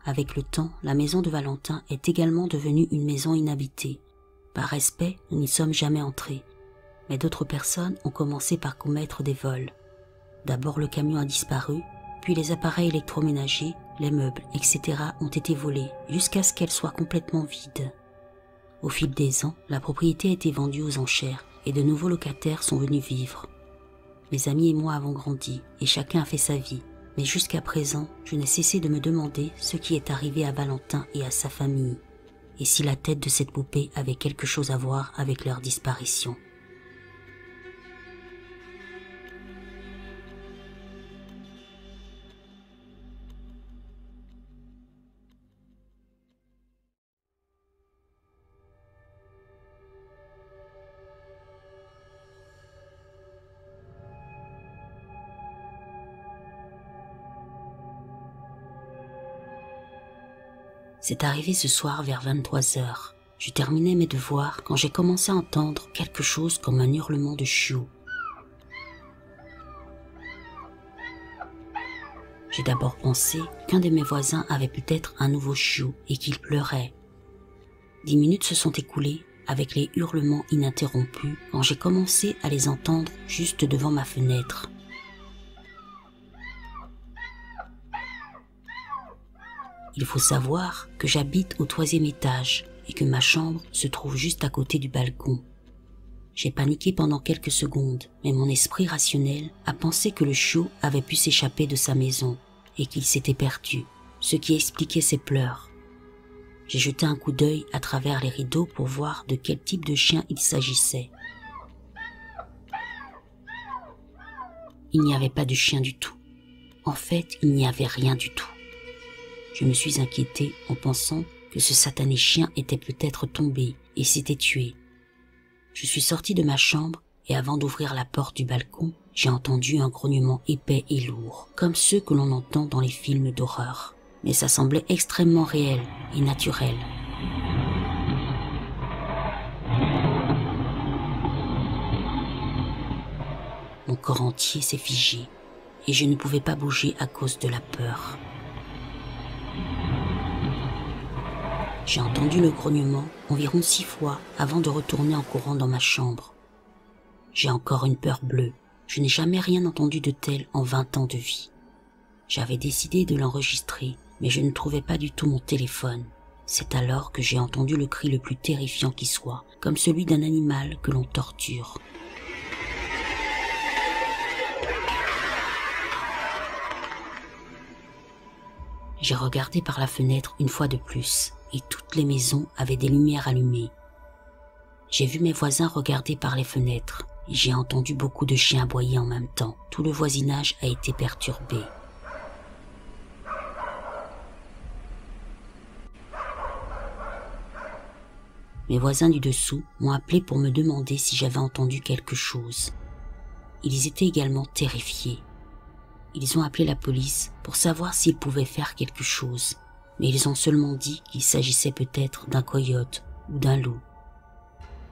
Avec le temps, la maison de Valentin est également devenue une maison inhabitée. Par respect, nous n'y sommes jamais entrés. Mais d'autres personnes ont commencé par commettre des vols. D'abord le camion a disparu, puis les appareils électroménagers, les meubles, etc. ont été volés jusqu'à ce qu'elle soit complètement vide. Au fil des ans, la propriété a été vendue aux enchères et de nouveaux locataires sont venus vivre. Mes amis et moi avons grandi et chacun a fait sa vie, mais jusqu'à présent, je n'ai cessé de me demander ce qui est arrivé à Valentin et à sa famille, et si la tête de cette poupée avait quelque chose à voir avec leur disparition. C'est arrivé ce soir vers 23 heures. Je terminais mes devoirs quand j'ai commencé à entendre quelque chose comme un hurlement de chiot. J'ai d'abord pensé qu'un de mes voisins avait peut-être un nouveau chiot et qu'il pleurait. 10 minutes se sont écoulées avec les hurlements ininterrompus quand j'ai commencé à les entendre juste devant ma fenêtre. Il faut savoir que j'habite au 3e étage et que ma chambre se trouve juste à côté du balcon. J'ai paniqué pendant quelques secondes, mais mon esprit rationnel a pensé que le chiot avait pu s'échapper de sa maison et qu'il s'était perdu, ce qui expliquait ses pleurs. J'ai jeté un coup d'œil à travers les rideaux pour voir de quel type de chien il s'agissait. il n'y avait pas de chien du tout. En fait, il n'y avait rien du tout. Je me suis inquiétée en pensant que ce satané chien était peut-être tombé et s'était tué. Je suis sortie de ma chambre et avant d'ouvrir la porte du balcon, j'ai entendu un grognement épais et lourd, comme ceux que l'on entend dans les films d'horreur. Mais ça semblait extrêmement réel et naturel. Mon corps entier s'est figé et je ne pouvais pas bouger à cause de la peur. J'ai entendu le grognement environ 6 fois avant de retourner en courant dans ma chambre. J'ai encore une peur bleue. Je n'ai jamais rien entendu de tel en 20 ans de vie. J'avais décidé de l'enregistrer, mais je ne trouvais pas du tout mon téléphone. C'est alors que j'ai entendu le cri le plus terrifiant qui soit, comme celui d'un animal que l'on torture. J'ai regardé par la fenêtre une fois de plus, et toutes les maisons avaient des lumières allumées. J'ai vu mes voisins regarder par les fenêtres, et j'ai entendu beaucoup de chiens aboyer en même temps. Tout le voisinage a été perturbé. Mes voisins du dessous m'ont appelé pour me demander si j'avais entendu quelque chose. Ils étaient également terrifiés. Ils ont appelé la police pour savoir s'ils pouvaient faire quelque chose, mais ils ont seulement dit qu'il s'agissait peut-être d'un coyote ou d'un loup.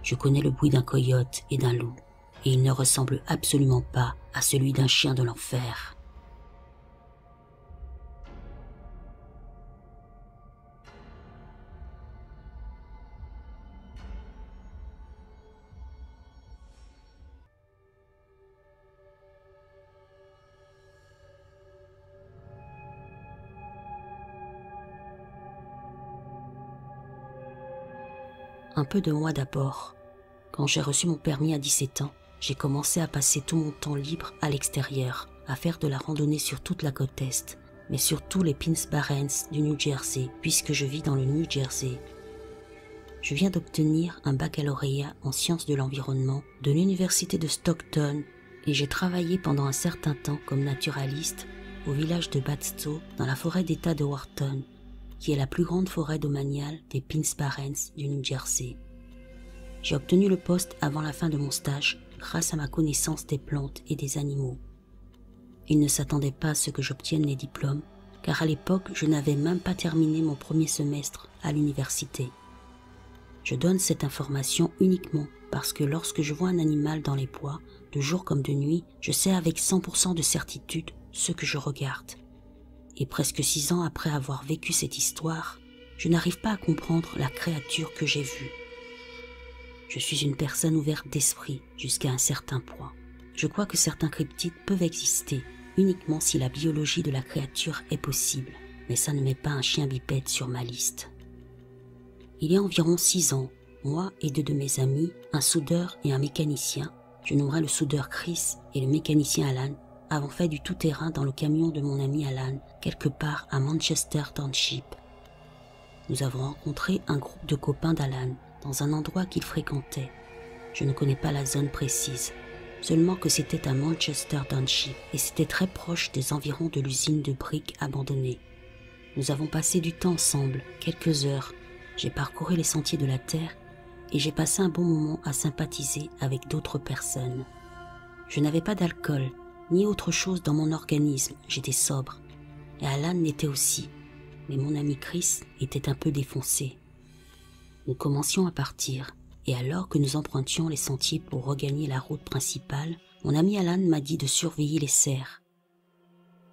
Je connais le bruit d'un coyote et d'un loup, et il ne ressemble absolument pas à celui d'un chien de l'enfer. Un peu de moi d'abord. Quand j'ai reçu mon permis à 17 ans, j'ai commencé à passer tout mon temps libre à l'extérieur, à faire de la randonnée sur toute la côte Est, mais surtout les Pins Barrens du New Jersey, puisque je vis dans le New Jersey. Je viens d'obtenir un baccalauréat en sciences de l'environnement de l'université de Stockton et j'ai travaillé pendant un certain temps comme naturaliste au village de Badstow dans la forêt d'État de Wharton, qui est la plus grande forêt domaniale des Pins Barrens du New Jersey. J'ai obtenu le poste avant la fin de mon stage grâce à ma connaissance des plantes et des animaux. Ils ne s'attendaient pas à ce que j'obtienne les diplômes, car à l'époque, je n'avais même pas terminé mon premier semestre à l'université. Je donne cette information uniquement parce que lorsque je vois un animal dans les bois, de jour comme de nuit, je sais avec 100% de certitude ce que je regarde. Et presque 6 ans après avoir vécu cette histoire, je n'arrive pas à comprendre la créature que j'ai vue. Je suis une personne ouverte d'esprit jusqu'à un certain point. Je crois que certains cryptides peuvent exister uniquement si la biologie de la créature est possible, mais ça ne met pas un chien bipède sur ma liste. Il y a environ 6 ans, moi et 2 de mes amis, un soudeur et un mécanicien, je nommerai le soudeur Chris et le mécanicien Alan, avons fait du tout-terrain dans le camion de mon ami Alan, quelque part à Manchester Township. Nous avons rencontré un groupe de copains d'Alan dans un endroit qu'il fréquentait. Je ne connais pas la zone précise, seulement que c'était à Manchester Township et c'était très proche des environs de l'usine de briques abandonnée. Nous avons passé du temps ensemble, quelques heures. J'ai parcouru les sentiers de la terre et j'ai passé un bon moment à sympathiser avec d'autres personnes. Je n'avais pas d'alcool, ni autre chose dans mon organisme, j'étais sobre. Et Alan l'était aussi, mais mon ami Chris était un peu défoncé. Nous commencions à partir, et alors que nous empruntions les sentiers pour regagner la route principale, mon ami Alan m'a dit de surveiller les cerfs.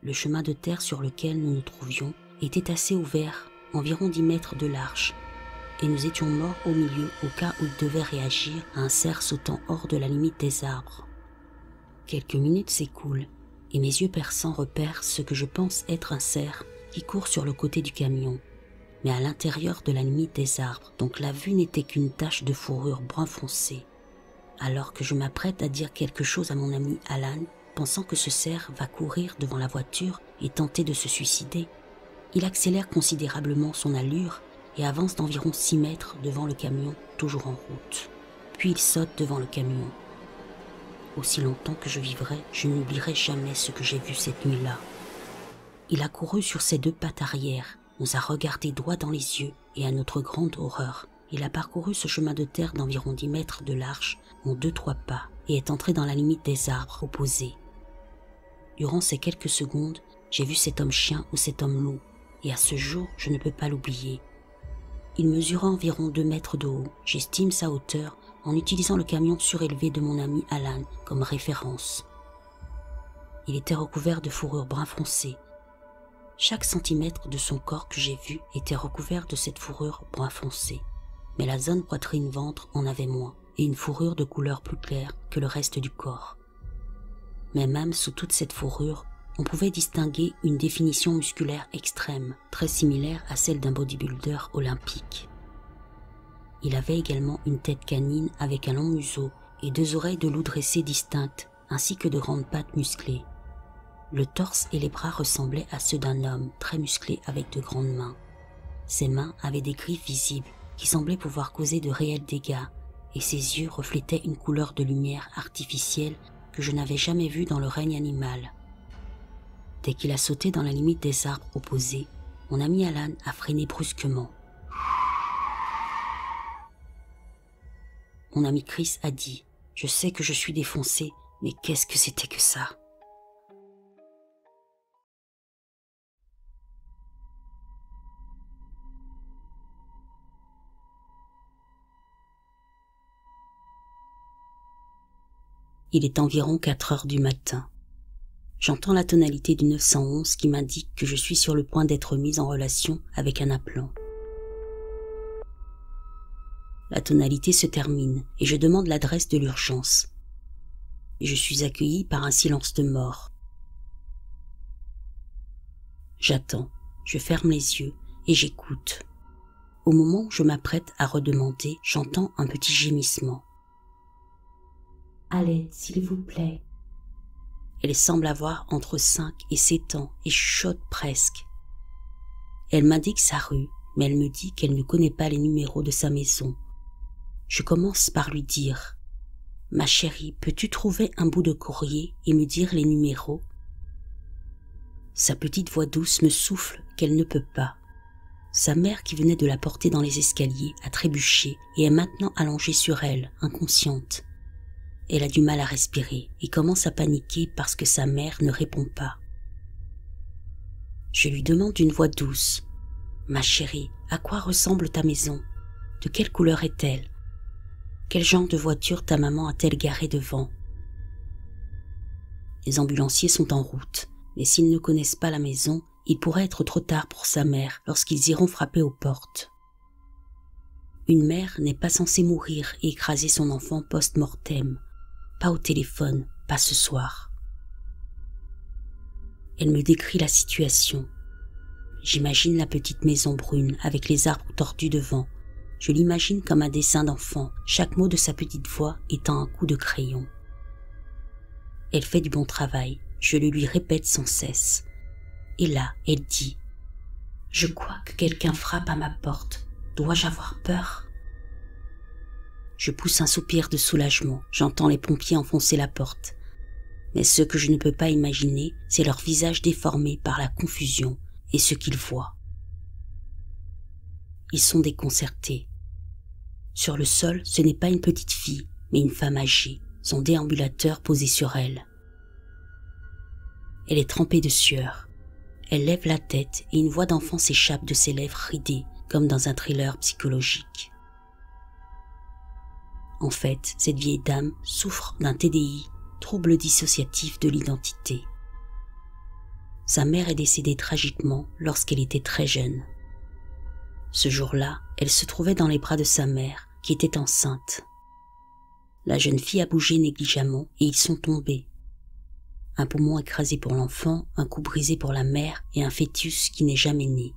Le chemin de terre sur lequel nous nous trouvions était assez ouvert, environ 10 mètres de large, et nous étions morts au milieu au cas où il devait réagir à un cerf sautant hors de la limite des arbres. Quelques minutes s'écoulent, et mes yeux perçants repèrent ce que je pense être un cerf qui court sur le côté du camion, mais à l'intérieur de la limite des arbres, donc la vue n'était qu'une tache de fourrure brun foncé. Alors que je m'apprête à dire quelque chose à mon ami Alan, pensant que ce cerf va courir devant la voiture et tenter de se suicider, il accélère considérablement son allure et avance d'environ 6 mètres devant le camion, toujours en route. Puis il saute devant le camion. aussi longtemps que je vivrai, je n'oublierai jamais ce que j'ai vu cette nuit-là. Il a couru sur ses deux pattes arrière, nous a regardés droit dans les yeux et à notre grande horreur, il a parcouru ce chemin de terre d'environ 10 mètres de large en 2-3 pas et est entré dans la limite des arbres opposés. Durant ces quelques secondes, j'ai vu cet homme chien ou cet homme loup et à ce jour, je ne peux pas l'oublier. Il mesura environ 2 mètres de haut, j'estime sa hauteur en utilisant le camion surélevé de mon ami Alan comme référence. Il était recouvert de fourrure brun foncé. Chaque centimètre de son corps que j'ai vu était recouvert de cette fourrure brun foncé, mais la zone poitrine-ventre en avait moins et une fourrure de couleur plus claire que le reste du corps. Mais même sous toute cette fourrure, on pouvait distinguer une définition musculaire extrême, très similaire à celle d'un bodybuilder olympique. Il avait également une tête canine avec un long museau et 2 oreilles de loup dressées distinctes, ainsi que de grandes pattes musclées. Le torse et les bras ressemblaient à ceux d'un homme très musclé avec de grandes mains. Ses mains avaient des griffes visibles qui semblaient pouvoir causer de réels dégâts, et ses yeux reflétaient une couleur de lumière artificielle que je n'avais jamais vue dans le règne animal. Dès qu'il a sauté dans la limite des arbres opposés, mon ami Alan a freiné brusquement. Mon ami Chris a dit « Je sais que je suis défoncé, mais qu'est-ce que c'était que ça ?» Il est environ 4 heures du matin. J'entends la tonalité du 911 qui m'indique que je suis sur le point d'être mise en relation avec un appelant. La tonalité se termine et je demande l'adresse de l'urgence. Je suis accueilli par un silence de mort. J'attends, je ferme les yeux et j'écoute. Au moment où je m'apprête à redemander, j'entends un petit gémissement. « À l'aide, s'il vous plaît. » Elle semble avoir entre 5 et 7 ans et chuchote presque. Elle m'indique sa rue, mais elle me dit qu'elle ne connaît pas les numéros de sa maison. Je commence par lui dire « Ma chérie, peux-tu trouver un bout de courrier et me dire les numéros ?» Sa petite voix douce me souffle qu'elle ne peut pas. Sa mère qui venait de la porter dans les escaliers a trébuché et est maintenant allongée sur elle, inconsciente. Elle a du mal à respirer et commence à paniquer parce que sa mère ne répond pas. Je lui demande d'une voix douce « Ma chérie, à quoi ressemble ta maison? De quelle couleur est-elle? Quel genre de voiture ta maman a-t-elle garée devant ?» Les ambulanciers sont en route, mais s'ils ne connaissent pas la maison, il pourrait être trop tard pour sa mère lorsqu'ils iront frapper aux portes. Une mère n'est pas censée mourir et écraser son enfant post-mortem. Pas au téléphone, pas ce soir. Elle me décrit la situation. J'imagine la petite maison brune avec les arbres tordus devant. Je l'imagine comme un dessin d'enfant, chaque mot de sa petite voix étant un coup de crayon. Elle fait du bon travail, je le lui répète sans cesse. Et là, elle dit « Je crois que quelqu'un frappe à ma porte. Dois-je avoir peur ?» Je pousse un soupir de soulagement, j'entends les pompiers enfoncer la porte. Mais ce que je ne peux pas imaginer, c'est leur visage déformé par la confusion et ce qu'ils voient. Ils sont déconcertés. Sur le sol, ce n'est pas une petite fille, mais une femme âgée, son déambulateur posé sur elle. Elle est trempée de sueur. Elle lève la tête et une voix d'enfant s'échappe de ses lèvres ridées, comme dans un thriller psychologique. En fait, cette vieille dame souffre d'un TDI, trouble dissociatif de l'identité. Sa mère est décédée tragiquement lorsqu'elle était très jeune. Ce jour-là, elle se trouvait dans les bras de sa mère, qui était enceinte. La jeune fille a bougé négligemment et ils sont tombés. Un poumon écrasé pour l'enfant, un cou brisé pour la mère et un fœtus qui n'est jamais né.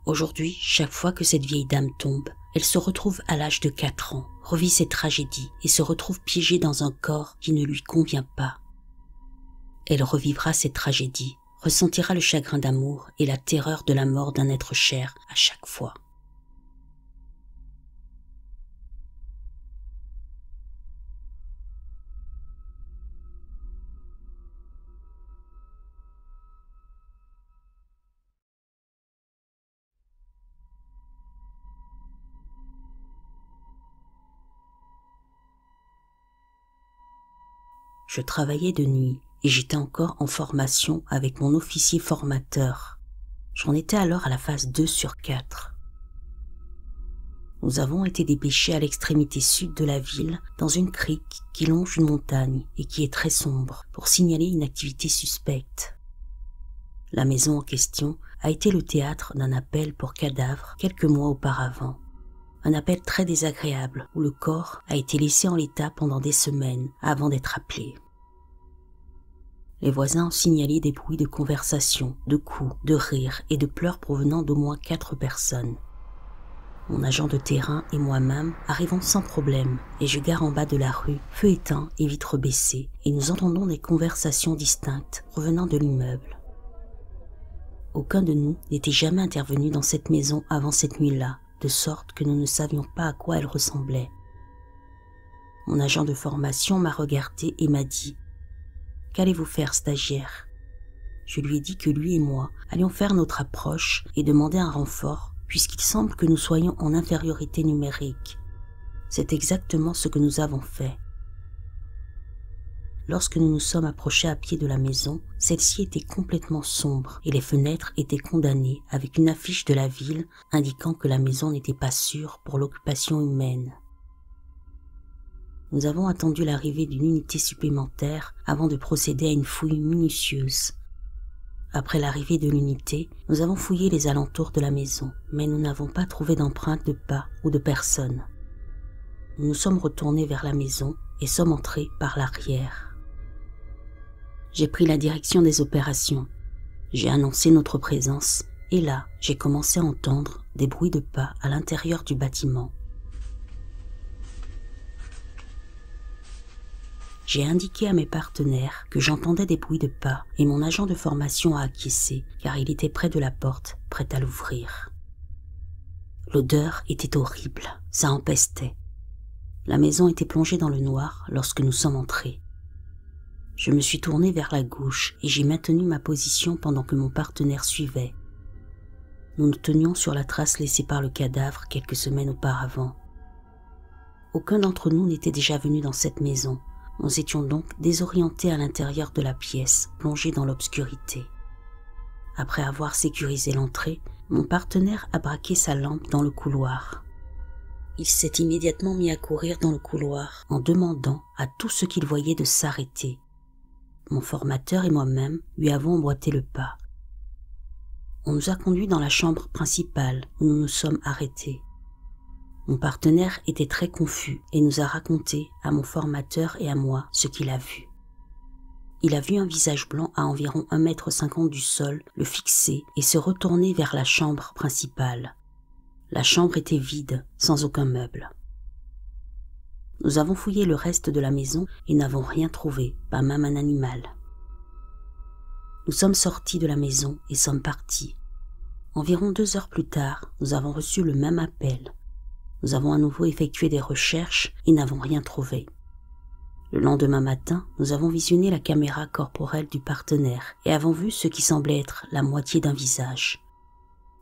Aujourd'hui, chaque fois que cette vieille dame tombe, elle se retrouve à l'âge de 4 ans, revit cette tragédie et se retrouve piégée dans un corps qui ne lui convient pas. Elle revivra cette tragédie, ressentira le chagrin d'amour et la terreur de la mort d'un être cher à chaque fois. Je travaillais de nuit et j'étais encore en formation avec mon officier formateur. J'en étais alors à la phase 2 sur 4. Nous avons été dépêchés à l'extrémité sud de la ville, dans une crique qui longe une montagne et qui est très sombre, pour signaler une activité suspecte. La maison en question a été le théâtre d'un appel pour cadavres quelques mois auparavant. Un appel très désagréable où le corps a été laissé en l'état pendant des semaines avant d'être appelé. Les voisins ont signalé des bruits de conversation, de coups, de rires et de pleurs provenant d'au moins 4 personnes. Mon agent de terrain et moi-même arrivons sans problème et je gare en bas de la rue, feu éteint et vitres baissées, et nous entendons des conversations distinctes provenant de l'immeuble. Aucun de nous n'était jamais intervenu dans cette maison avant cette nuit-là, de sorte que nous ne savions pas à quoi elle ressemblait. Mon agent de formation m'a regardé et m'a dit « Qu'allez-vous faire, stagiaire ?» Je lui ai dit que lui et moi allions faire notre approche et demander un renfort puisqu'il semble que nous soyons en infériorité numérique. C'est exactement ce que nous avons fait. Lorsque nous nous sommes approchés à pied de la maison, celle-ci était complètement sombre et les fenêtres étaient condamnées avec une affiche de la ville indiquant que la maison n'était pas sûre pour l'occupation humaine. Nous avons attendu l'arrivée d'une unité supplémentaire avant de procéder à une fouille minutieuse. Après l'arrivée de l'unité, nous avons fouillé les alentours de la maison, mais nous n'avons pas trouvé d'empreintes de pas ou de personnes. Nous nous sommes retournés vers la maison et sommes entrés par l'arrière. J'ai pris la direction des opérations. J'ai annoncé notre présence et là, j'ai commencé à entendre des bruits de pas à l'intérieur du bâtiment. J'ai indiqué à mes partenaires que j'entendais des bruits de pas et mon agent de formation a acquiescé car il était près de la porte, prêt à l'ouvrir. L'odeur était horrible, ça empestait. La maison était plongée dans le noir lorsque nous sommes entrés. Je me suis tourné vers la gauche et j'ai maintenu ma position pendant que mon partenaire suivait. Nous nous tenions sur la trace laissée par le cadavre quelques semaines auparavant. Aucun d'entre nous n'était déjà venu dans cette maison. Nous étions donc désorientés à l'intérieur de la pièce, plongés dans l'obscurité. Après avoir sécurisé l'entrée, mon partenaire a braqué sa lampe dans le couloir. Il s'est immédiatement mis à courir dans le couloir en demandant à tout ce qu'il voyait de s'arrêter. Mon formateur et moi-même lui avons emboîté le pas. On nous a conduits dans la chambre principale où nous nous sommes arrêtés. Mon partenaire était très confus et nous a raconté à mon formateur et à moi ce qu'il a vu. Il a vu un visage blanc à environ 1,50 m du sol le fixer et se retourner vers la chambre principale. La chambre était vide, sans aucun meuble. Nous avons fouillé le reste de la maison et n'avons rien trouvé, pas même un animal. Nous sommes sortis de la maison et sommes partis. Environ 2 heures plus tard, nous avons reçu le même appel. Nous avons à nouveau effectué des recherches et n'avons rien trouvé. Le lendemain matin, nous avons visionné la caméra corporelle du partenaire et avons vu ce qui semblait être la moitié d'un visage.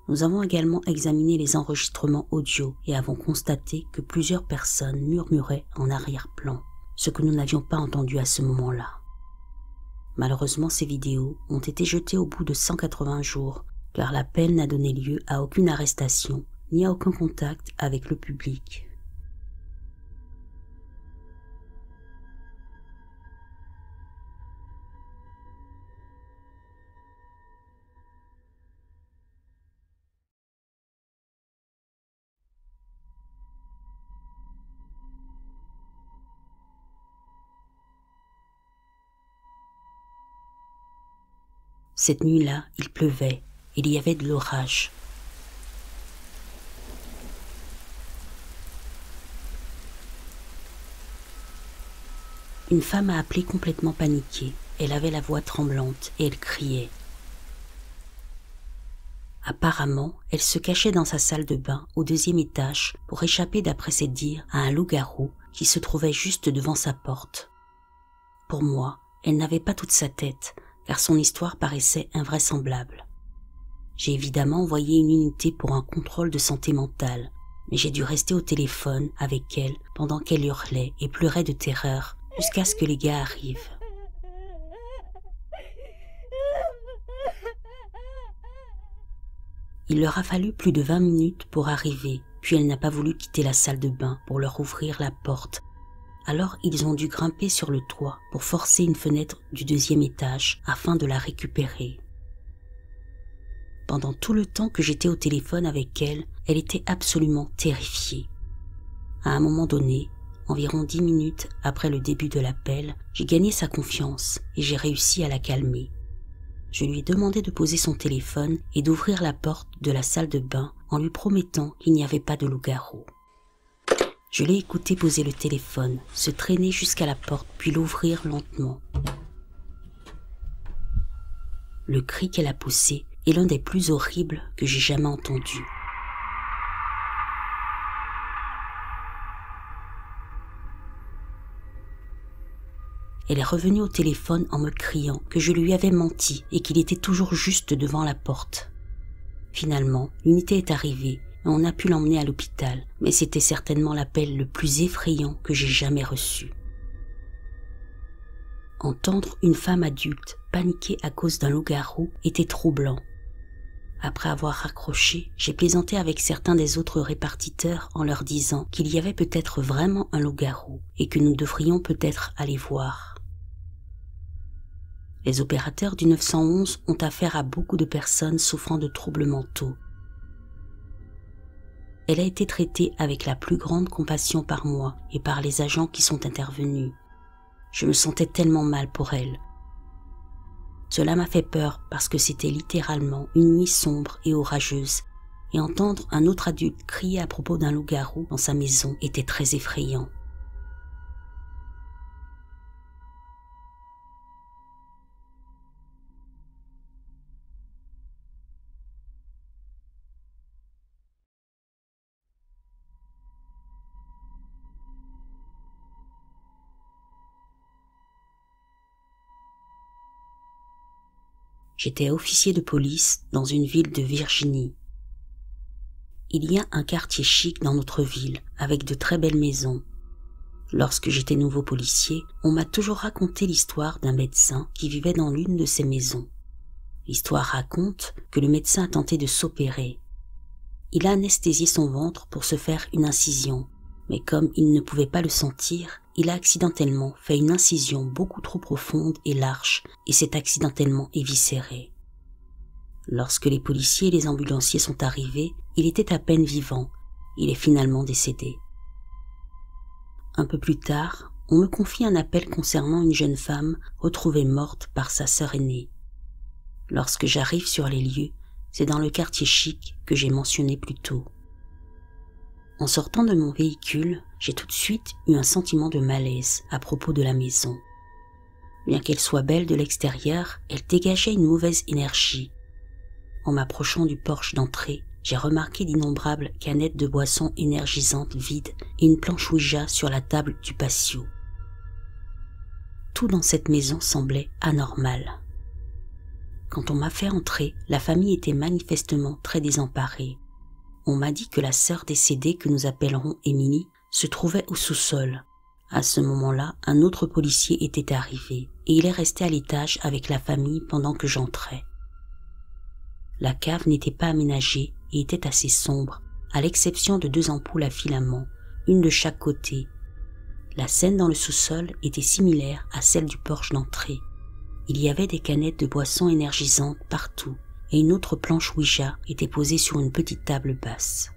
Nous avons également examiné les enregistrements audio et avons constaté que plusieurs personnes murmuraient en arrière-plan, ce que nous n'avions pas entendu à ce moment-là. Malheureusement, ces vidéos ont été jetées au bout de 180 jours, car l'appel n'a donné lieu à aucune arrestation ni à aucun contact avec le public. Cette nuit-là, il pleuvait, il y avait de l'orage. Une femme a appelé complètement paniquée. Elle avait la voix tremblante et elle criait. Apparemment, elle se cachait dans sa salle de bain au 2e étage pour échapper, d'après ses dires, à un loup-garou qui se trouvait juste devant sa porte. Pour moi, elle n'avait pas toute sa tête, car son histoire paraissait invraisemblable. J'ai évidemment envoyé une unité pour un contrôle de santé mentale, mais j'ai dû rester au téléphone avec elle pendant qu'elle hurlait et pleurait de terreur jusqu'à ce que les gars arrivent. Il leur a fallu plus de 20 minutes pour arriver, puis elle n'a pas voulu quitter la salle de bain pour leur ouvrir la porte. Alors ils ont dû grimper sur le toit pour forcer une fenêtre du 2e étage afin de la récupérer. Pendant tout le temps que j'étais au téléphone avec elle, elle était absolument terrifiée. À un moment donné, environ 10 minutes après le début de l'appel, j'ai gagné sa confiance et j'ai réussi à la calmer. Je lui ai demandé de poser son téléphone et d'ouvrir la porte de la salle de bain en lui promettant qu'il n'y avait pas de loup-garou. Je l'ai écouté poser le téléphone, se traîner jusqu'à la porte puis l'ouvrir lentement. Le cri qu'elle a poussé est l'un des plus horribles que j'ai jamais entendu. Elle est revenue au téléphone en me criant que je lui avais menti et qu'il était toujours juste devant la porte. Finalement, l'unité est arrivée et on a pu l'emmener à l'hôpital, mais c'était certainement l'appel le plus effrayant que j'ai jamais reçu. Entendre une femme adulte paniquer à cause d'un loup-garou était troublant. Après avoir raccroché, j'ai plaisanté avec certains des autres répartiteurs en leur disant qu'il y avait peut-être vraiment un loup-garou et que nous devrions peut-être aller voir. Les opérateurs du 911 ont affaire à beaucoup de personnes souffrant de troubles mentaux. Elle a été traitée avec la plus grande compassion par moi et par les agents qui sont intervenus. Je me sentais tellement mal pour elle. Cela m'a fait peur parce que c'était littéralement une nuit sombre et orageuse, et entendre un autre adulte crier à propos d'un loup-garou dans sa maison était très effrayant. J'étais officier de police dans une ville de Virginie. Il y a un quartier chic dans notre ville, avec de très belles maisons. Lorsque j'étais nouveau policier, on m'a toujours raconté l'histoire d'un médecin qui vivait dans l'une de ces maisons. L'histoire raconte que le médecin a tenté de s'opérer. Il a anesthésié son ventre pour se faire une incision, mais comme il ne pouvait pas le sentir, il a accidentellement fait une incision beaucoup trop profonde et large et s'est accidentellement éviscéré. Lorsque les policiers et les ambulanciers sont arrivés, il était à peine vivant. Il est finalement décédé. Un peu plus tard, on me confie un appel concernant une jeune femme retrouvée morte par sa sœur aînée. Lorsque j'arrive sur les lieux, c'est dans le quartier chic que j'ai mentionné plus tôt. En sortant de mon véhicule, j'ai tout de suite eu un sentiment de malaise à propos de la maison. Bien qu'elle soit belle de l'extérieur, elle dégageait une mauvaise énergie. En m'approchant du porche d'entrée, j'ai remarqué d'innombrables canettes de boissons énergisantes vides et une planche Ouija sur la table du patio. Tout dans cette maison semblait anormal. Quand on m'a fait entrer, la famille était manifestement très désemparée. On m'a dit que la sœur décédée que nous appellerons Émilie se trouvait au sous-sol. À ce moment-là, un autre policier était arrivé et il est resté à l'étage avec la famille pendant que j'entrais. La cave n'était pas aménagée et était assez sombre, à l'exception de 2 ampoules à filaments, une de chaque côté. La scène dans le sous-sol était similaire à celle du porche d'entrée. Il y avait des canettes de boissons énergisantes partout et une autre planche Ouija était posée sur une petite table basse.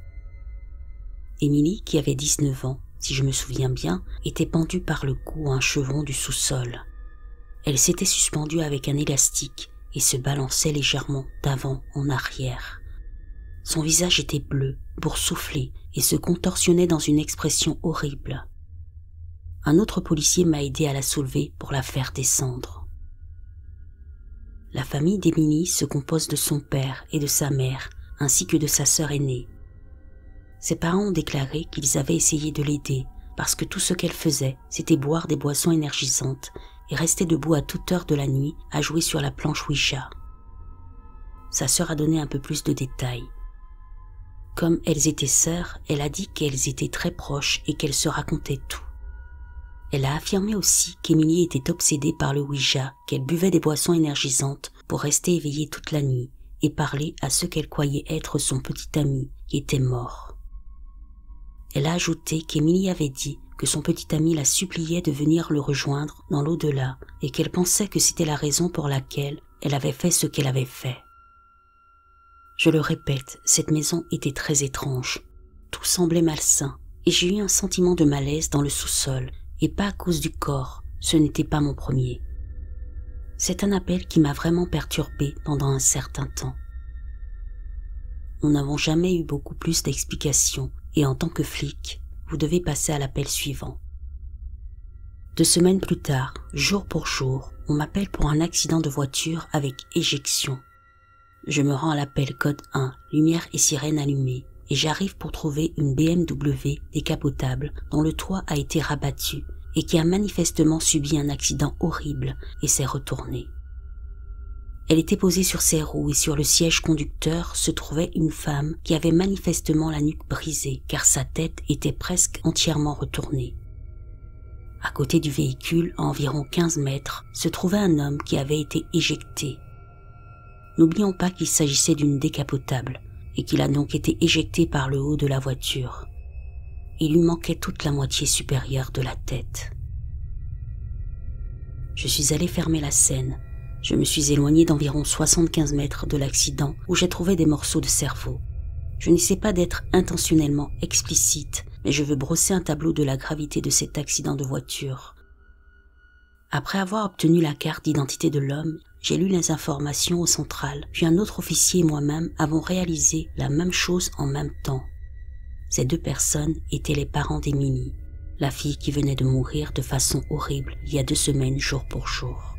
Émilie, qui avait 19 ans, si je me souviens bien, était pendue par le cou à un chevron du sous-sol. Elle s'était suspendue avec un élastique et se balançait légèrement d'avant en arrière. Son visage était bleu, boursouflé et se contorsionnait dans une expression horrible. Un autre policier m'a aidé à la soulever pour la faire descendre. La famille d'Émilie se compose de son père et de sa mère, ainsi que de sa sœur aînée. Ses parents ont déclaré qu'ils avaient essayé de l'aider, parce que tout ce qu'elle faisait, c'était boire des boissons énergisantes et rester debout à toute heure de la nuit à jouer sur la planche Ouija. Sa sœur a donné un peu plus de détails. Comme elles étaient sœurs, elle a dit qu'elles étaient très proches et qu'elles se racontaient tout. Elle a affirmé aussi qu'Émilie était obsédée par le Ouija, qu'elle buvait des boissons énergisantes pour rester éveillée toute la nuit et parler à ce qu'elle croyait être son petit ami qui était mort. Elle a ajouté qu'Émilie avait dit que son petit ami la suppliait de venir le rejoindre dans l'au-delà et qu'elle pensait que c'était la raison pour laquelle elle avait fait ce qu'elle avait fait. Je le répète, cette maison était très étrange. Tout semblait malsain et j'ai eu un sentiment de malaise dans le sous-sol et pas à cause du corps, ce n'était pas mon premier. C'est un appel qui m'a vraiment perturbée pendant un certain temps. Nous n'avons jamais eu beaucoup plus d'explications et en tant que flic, vous devez passer à l'appel suivant. 2 semaines plus tard, jour pour jour, on m'appelle pour un accident de voiture avec éjection. Je me rends à l'appel code 1, lumière et sirène allumée, et j'arrive pour trouver une BMW décapotable dont le toit a été rabattu et qui a manifestement subi un accident horrible et s'est retournée. Elle était posée sur ses roues et sur le siège conducteur se trouvait une femme qui avait manifestement la nuque brisée car sa tête était presque entièrement retournée. À côté du véhicule, à environ 15 mètres, se trouvait un homme qui avait été éjecté. N'oublions pas qu'il s'agissait d'une décapotable et qu'il a donc été éjecté par le haut de la voiture. Il lui manquait toute la moitié supérieure de la tête. Je suis allé fermer la scène. Je me suis éloigné d'environ 75 mètres de l'accident où j'ai trouvé des morceaux de cerveau. Je n'essaie pas d'être intentionnellement explicite, mais je veux brosser un tableau de la gravité de cet accident de voiture. Après avoir obtenu la carte d'identité de l'homme, j'ai lu les informations au central, puis un autre officier et moi-même avons réalisé la même chose en même temps. Ces 2 personnes étaient les parents d'Émilie, la fille qui venait de mourir de façon horrible il y a 2 semaines jour pour jour.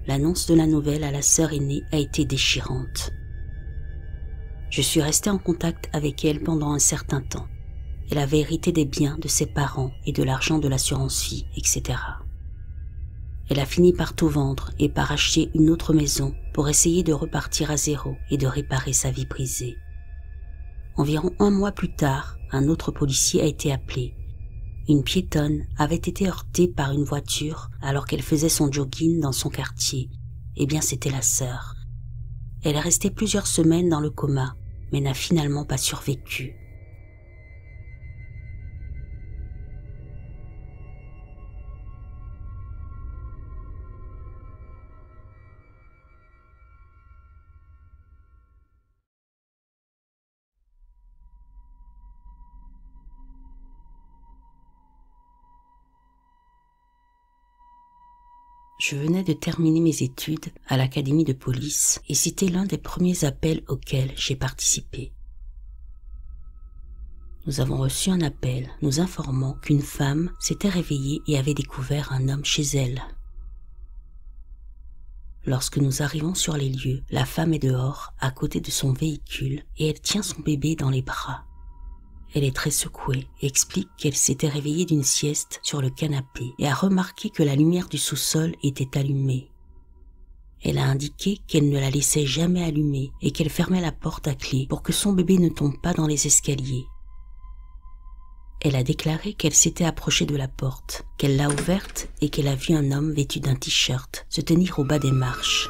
L'annonce de la nouvelle à la sœur aînée a été déchirante. Je suis resté en contact avec elle pendant un certain temps. Elle avait hérité des biens de ses parents et de l'argent de l'assurance vie, etc. Elle a fini par tout vendre et par acheter une autre maison pour essayer de repartir à zéro et de réparer sa vie brisée. Environ 1 mois plus tard, un autre policier a été appelé. Une piétonne avait été heurtée par une voiture alors qu'elle faisait son jogging dans son quartier. Eh bien, c'était la sœur. Elle est restée plusieurs semaines dans le coma, mais n'a finalement pas survécu. Je venais de terminer mes études à l'académie de police et c'était l'un des premiers appels auxquels j'ai participé. Nous avons reçu un appel nous informant qu'une femme s'était réveillée et avait découvert un homme chez elle. Lorsque nous arrivons sur les lieux, la femme est dehors, à côté de son véhicule, et elle tient son bébé dans les bras. Elle est très secouée et explique qu'elle s'était réveillée d'une sieste sur le canapé et a remarqué que la lumière du sous-sol était allumée. Elle a indiqué qu'elle ne la laissait jamais allumer et qu'elle fermait la porte à clé pour que son bébé ne tombe pas dans les escaliers. Elle a déclaré qu'elle s'était approchée de la porte, qu'elle l'a ouverte et qu'elle a vu un homme vêtu d'un t-shirt se tenir au bas des marches.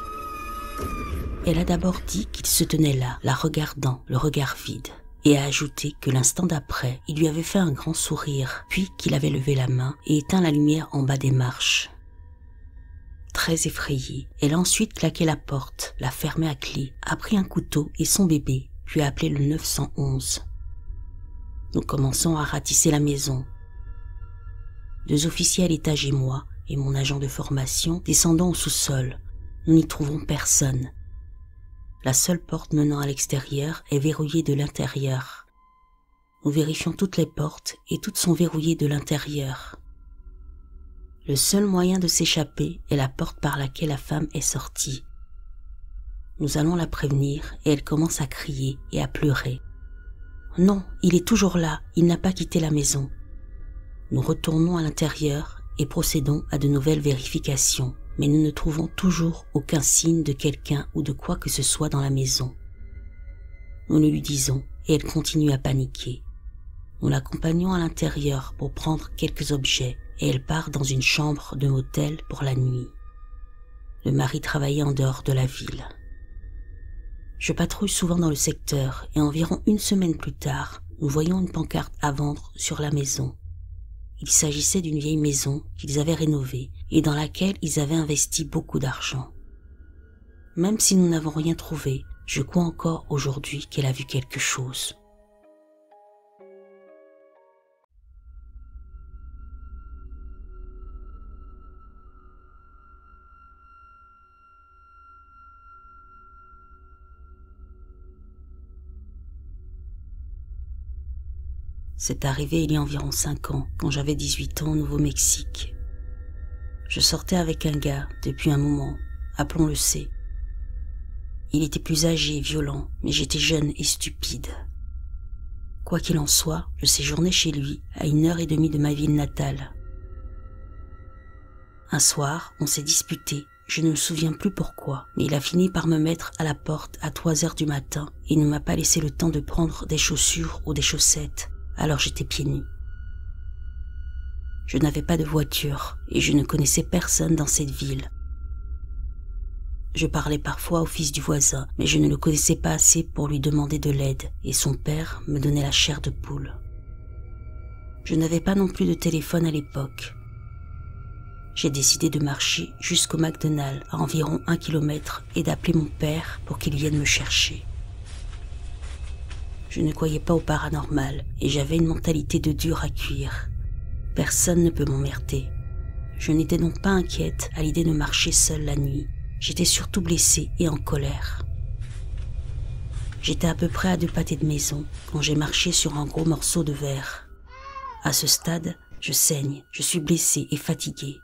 Elle a d'abord dit qu'il se tenait là, la regardant, le regard vide, et a ajouté que l'instant d'après, il lui avait fait un grand sourire, puis qu'il avait levé la main et éteint la lumière en bas des marches. Très effrayée, elle a ensuite claqué la porte, l'a fermée à clé, a pris un couteau et son bébé, puis a appelé le 911. Nous commençons à ratisser la maison. 2 officiers à l'étage et moi, et mon agent de formation, descendons au sous-sol. Nous n'y trouvons personne. La seule porte menant à l'extérieur est verrouillée de l'intérieur. Nous vérifions toutes les portes et toutes sont verrouillées de l'intérieur. Le seul moyen de s'échapper est la porte par laquelle la femme est sortie. Nous allons la prévenir et elle commence à crier et à pleurer. Non, il est toujours là, il n'a pas quitté la maison. Nous retournons à l'intérieur et procédons à de nouvelles vérifications, mais nous ne trouvons toujours aucun signe de quelqu'un ou de quoi que ce soit dans la maison. Nous le lui disons et elle continue à paniquer. Nous l'accompagnons à l'intérieur pour prendre quelques objets et elle part dans une chambre de motel pour la nuit. Le mari travaillait en dehors de la ville. Je patrouille souvent dans le secteur et environ une semaine plus tard, nous voyons une pancarte à vendre sur la maison. Il s'agissait d'une vieille maison qu'ils avaient rénovée et dans laquelle ils avaient investi beaucoup d'argent. Même si nous n'avons rien trouvé, je crois encore aujourd'hui qu'elle a vu quelque chose. C'est arrivé il y a environ 5 ans, quand j'avais 18 ans au Nouveau-Mexique. Je sortais avec un gars depuis un moment, appelons-le C. Il était plus âgé et violent, mais j'étais jeune et stupide. Quoi qu'il en soit, je séjournais chez lui à 1h30 de ma ville natale. Un soir, on s'est disputé, je ne me souviens plus pourquoi, mais il a fini par me mettre à la porte à 3h du matin et ne m'a pas laissé le temps de prendre des chaussures ou des chaussettes. Alors j'étais pieds nus. Je n'avais pas de voiture et je ne connaissais personne dans cette ville. Je parlais parfois au fils du voisin, mais je ne le connaissais pas assez pour lui demander de l'aide et son père me donnait la chair de poule. Je n'avais pas non plus de téléphone à l'époque. J'ai décidé de marcher jusqu'au McDonald's à environ 1 km et d'appeler mon père pour qu'il vienne me chercher. Je ne croyais pas au paranormal et j'avais une mentalité de dur à cuire. Personne ne peut m'emmerder. Je n'étais donc pas inquiète à l'idée de marcher seule la nuit. J'étais surtout blessée et en colère. J'étais à peu près à 2 pâtés de maison quand j'ai marché sur un gros morceau de verre. À ce stade, je saigne, je suis blessée et fatiguée.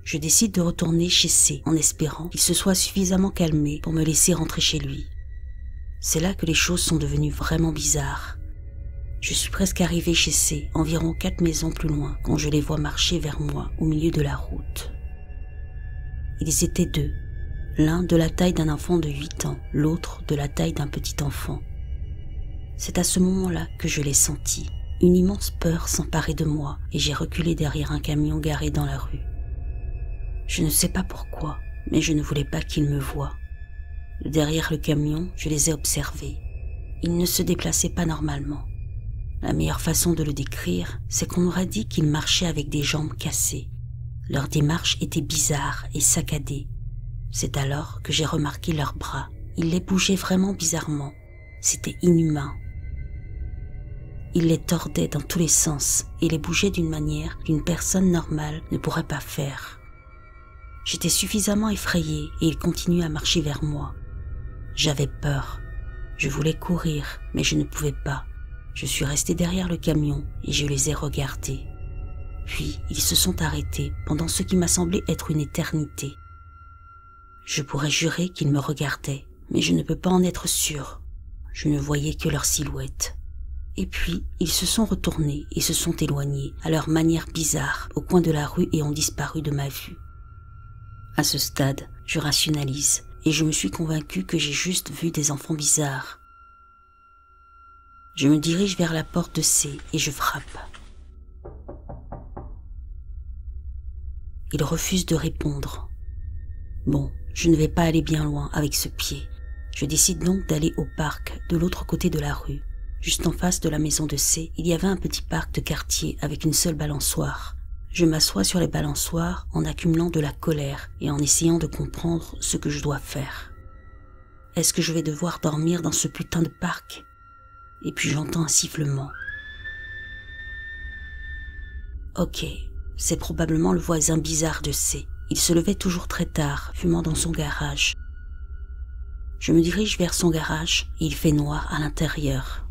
Je décide de retourner chez C en espérant qu'il se soit suffisamment calmé pour me laisser rentrer chez lui. C'est là que les choses sont devenues vraiment bizarres. Je suis presque arrivée chez C, environ 4 maisons plus loin, quand je les vois marcher vers moi au milieu de la route. Ils étaient 2, l'un de la taille d'un enfant de 8 ans, l'autre de la taille d'un petit enfant. C'est à ce moment-là que je l'ai senti. Une immense peur s'emparait de moi et j'ai reculé derrière un camion garé dans la rue. Je ne sais pas pourquoi, mais je ne voulais pas qu'ils me voient. Derrière le camion, je les ai observés. Ils ne se déplaçaient pas normalement. La meilleure façon de le décrire, c'est qu'on aurait dit qu'ils marchaient avec des jambes cassées. Leur démarche était bizarre et saccadée. C'est alors que j'ai remarqué leurs bras. Ils les bougeaient vraiment bizarrement. C'était inhumain. Ils les tordaient dans tous les sens et les bougeaient d'une manière qu'une personne normale ne pourrait pas faire. J'étais suffisamment effrayée et ils continuaient à marcher vers moi. J'avais peur. Je voulais courir, mais je ne pouvais pas. Je suis restée derrière le camion et je les ai regardés. Puis, ils se sont arrêtés pendant ce qui m'a semblé être une éternité. Je pourrais jurer qu'ils me regardaient, mais je ne peux pas en être sûre. Je ne voyais que leur silhouette. Et puis, ils se sont retournés et se sont éloignés, à leur manière bizarre, au coin de la rue et ont disparu de ma vue. À ce stade, je rationalise et je me suis convaincue que j'ai juste vu des enfants bizarres. Je me dirige vers la porte de C et je frappe. Il refuse de répondre. Bon, je ne vais pas aller bien loin avec ce pied. Je décide donc d'aller au parc de l'autre côté de la rue. Juste en face de la maison de C, il y avait un petit parc de quartier avec une seule balançoire. Je m'assois sur les balançoires en accumulant de la colère et en essayant de comprendre ce que je dois faire. Est-ce que je vais devoir dormir dans ce putain de parc ? Et puis j'entends un sifflement. Ok, c'est probablement le voisin bizarre de C. Il se levait toujours très tard, fumant dans son garage. Je me dirige vers son garage et il fait noir à l'intérieur.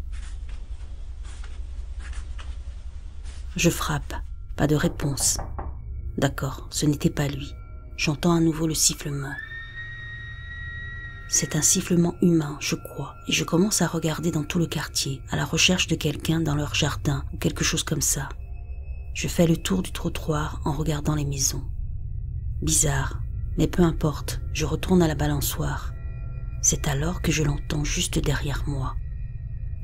Je frappe. Pas de réponse. D'accord, ce n'était pas lui. J'entends à nouveau le sifflement. C'est un sifflement humain, je crois, et je commence à regarder dans tout le quartier, à la recherche de quelqu'un dans leur jardin ou quelque chose comme ça. Je fais le tour du trottoir en regardant les maisons. Bizarre, mais peu importe, je retourne à la balançoire. C'est alors que je l'entends juste derrière moi.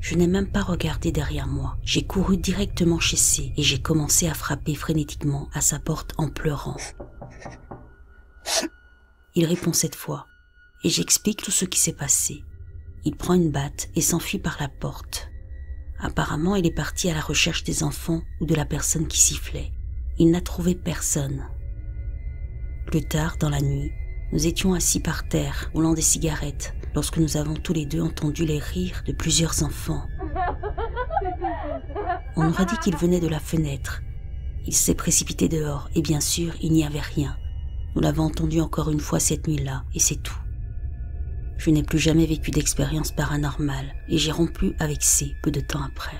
Je n'ai même pas regardé derrière moi. J'ai couru directement chez C et j'ai commencé à frapper frénétiquement à sa porte en pleurant. Il répond cette fois et j'explique tout ce qui s'est passé. Il prend une batte et s'enfuit par la porte. Apparemment, il est parti à la recherche des enfants ou de la personne qui sifflait. Il n'a trouvé personne. Plus tard, dans la nuit, nous étions assis par terre, roulant des cigarettes, lorsque nous avons tous les deux entendu les rires de plusieurs enfants. On aurait dit qu'il venait de la fenêtre. Il s'est précipité dehors et bien sûr, il n'y avait rien. Nous l'avons entendu encore une fois cette nuit-là et c'est tout. Je n'ai plus jamais vécu d'expérience paranormale et j'ai rompu avec C peu de temps après.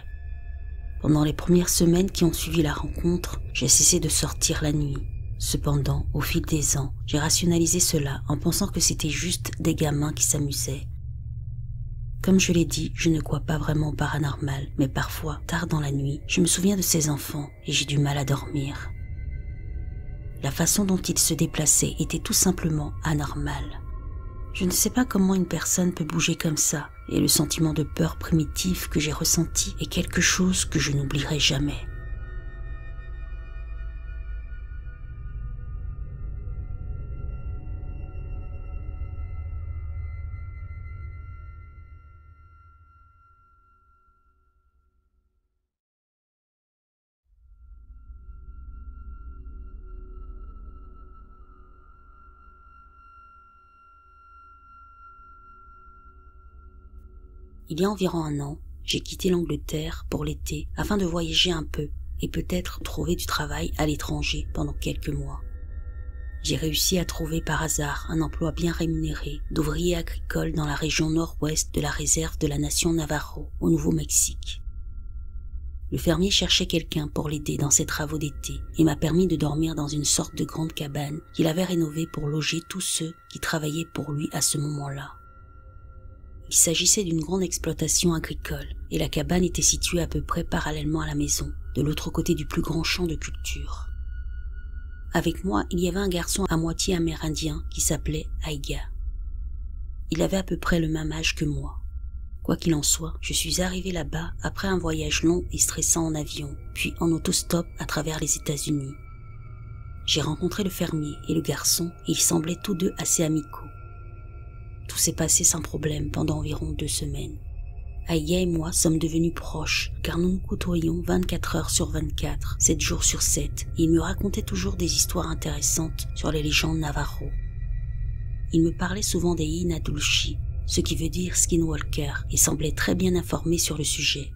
Pendant les premières semaines qui ont suivi la rencontre, j'ai cessé de sortir la nuit. Cependant, au fil des ans, j'ai rationalisé cela en pensant que c'était juste des gamins qui s'amusaient. Comme je l'ai dit, je ne crois pas vraiment au paranormal, mais parfois, tard dans la nuit, je me souviens de ces enfants et j'ai du mal à dormir. La façon dont ils se déplaçaient était tout simplement anormale. Je ne sais pas comment une personne peut bouger comme ça, et le sentiment de peur primitive que j'ai ressenti est quelque chose que je n'oublierai jamais. Il y a environ 1 an, j'ai quitté l'Angleterre pour l'été afin de voyager un peu et peut-être trouver du travail à l'étranger pendant quelques mois. J'ai réussi à trouver par hasard un emploi bien rémunéré d'ouvrier agricole dans la région nord-ouest de la réserve de la nation Navajo, au Nouveau-Mexique. Le fermier cherchait quelqu'un pour l'aider dans ses travaux d'été et m'a permis de dormir dans une sorte de grande cabane qu'il avait rénovée pour loger tous ceux qui travaillaient pour lui à ce moment-là. Il s'agissait d'une grande exploitation agricole et la cabane était située à peu près parallèlement à la maison, de l'autre côté du plus grand champ de culture. Avec moi, il y avait un garçon à moitié amérindien qui s'appelait Aiga. Il avait à peu près le même âge que moi. Quoi qu'il en soit, je suis arrivé là-bas après un voyage long et stressant en avion, puis en autostop à travers les États-Unis. J'ai rencontré le fermier et le garçon et ils semblaient tous deux assez amicaux. Tout s'est passé sans problème pendant environ 2 semaines. Aiga et moi sommes devenus proches car nous nous côtoyions 24 heures sur 24, 7 jours sur 7 et il me racontait toujours des histoires intéressantes sur les légendes Navajo. Il me parlait souvent des Inadulshi, ce qui veut dire skinwalker, et semblait très bien informé sur le sujet.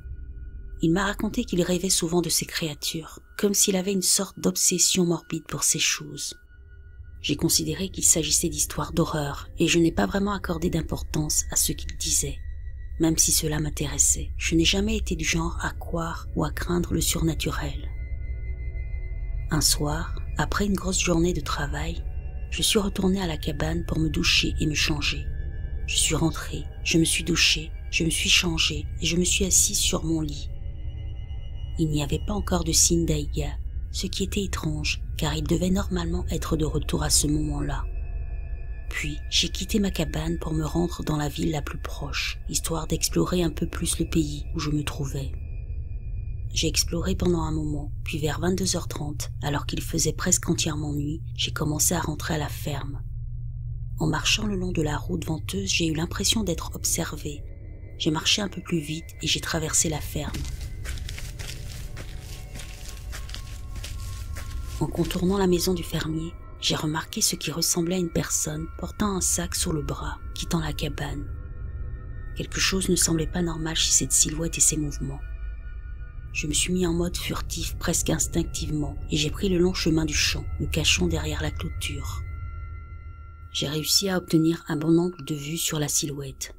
Il m'a raconté qu'il rêvait souvent de ces créatures, comme s'il avait une sorte d'obsession morbide pour ces choses. J'ai considéré qu'il s'agissait d'histoires d'horreur et je n'ai pas vraiment accordé d'importance à ce qu'il disait. Même si cela m'intéressait, je n'ai jamais été du genre à croire ou à craindre le surnaturel. Un soir, après une grosse journée de travail, je suis retourné à la cabane pour me doucher et me changer. Je suis rentré, je me suis douché, je me suis changé et je me suis assis sur mon lit. Il n'y avait pas encore de signe d'Aiga, ce qui était étrange car il devait normalement être de retour à ce moment-là. Puis j'ai quitté ma cabane pour me rendre dans la ville la plus proche, histoire d'explorer un peu plus le pays où je me trouvais. J'ai exploré pendant un moment, puis vers 22h30, alors qu'il faisait presque entièrement nuit, j'ai commencé à rentrer à la ferme. En marchant le long de la route venteuse, j'ai eu l'impression d'être observé. J'ai marché un peu plus vite et j'ai traversé la ferme. En contournant la maison du fermier, j'ai remarqué ce qui ressemblait à une personne portant un sac sur le bras, quittant la cabane. Quelque chose ne semblait pas normal chez cette silhouette et ses mouvements. Je me suis mis en mode furtif presque instinctivement et j'ai pris le long chemin du champ, me cachant derrière la clôture. J'ai réussi à obtenir un bon angle de vue sur la silhouette.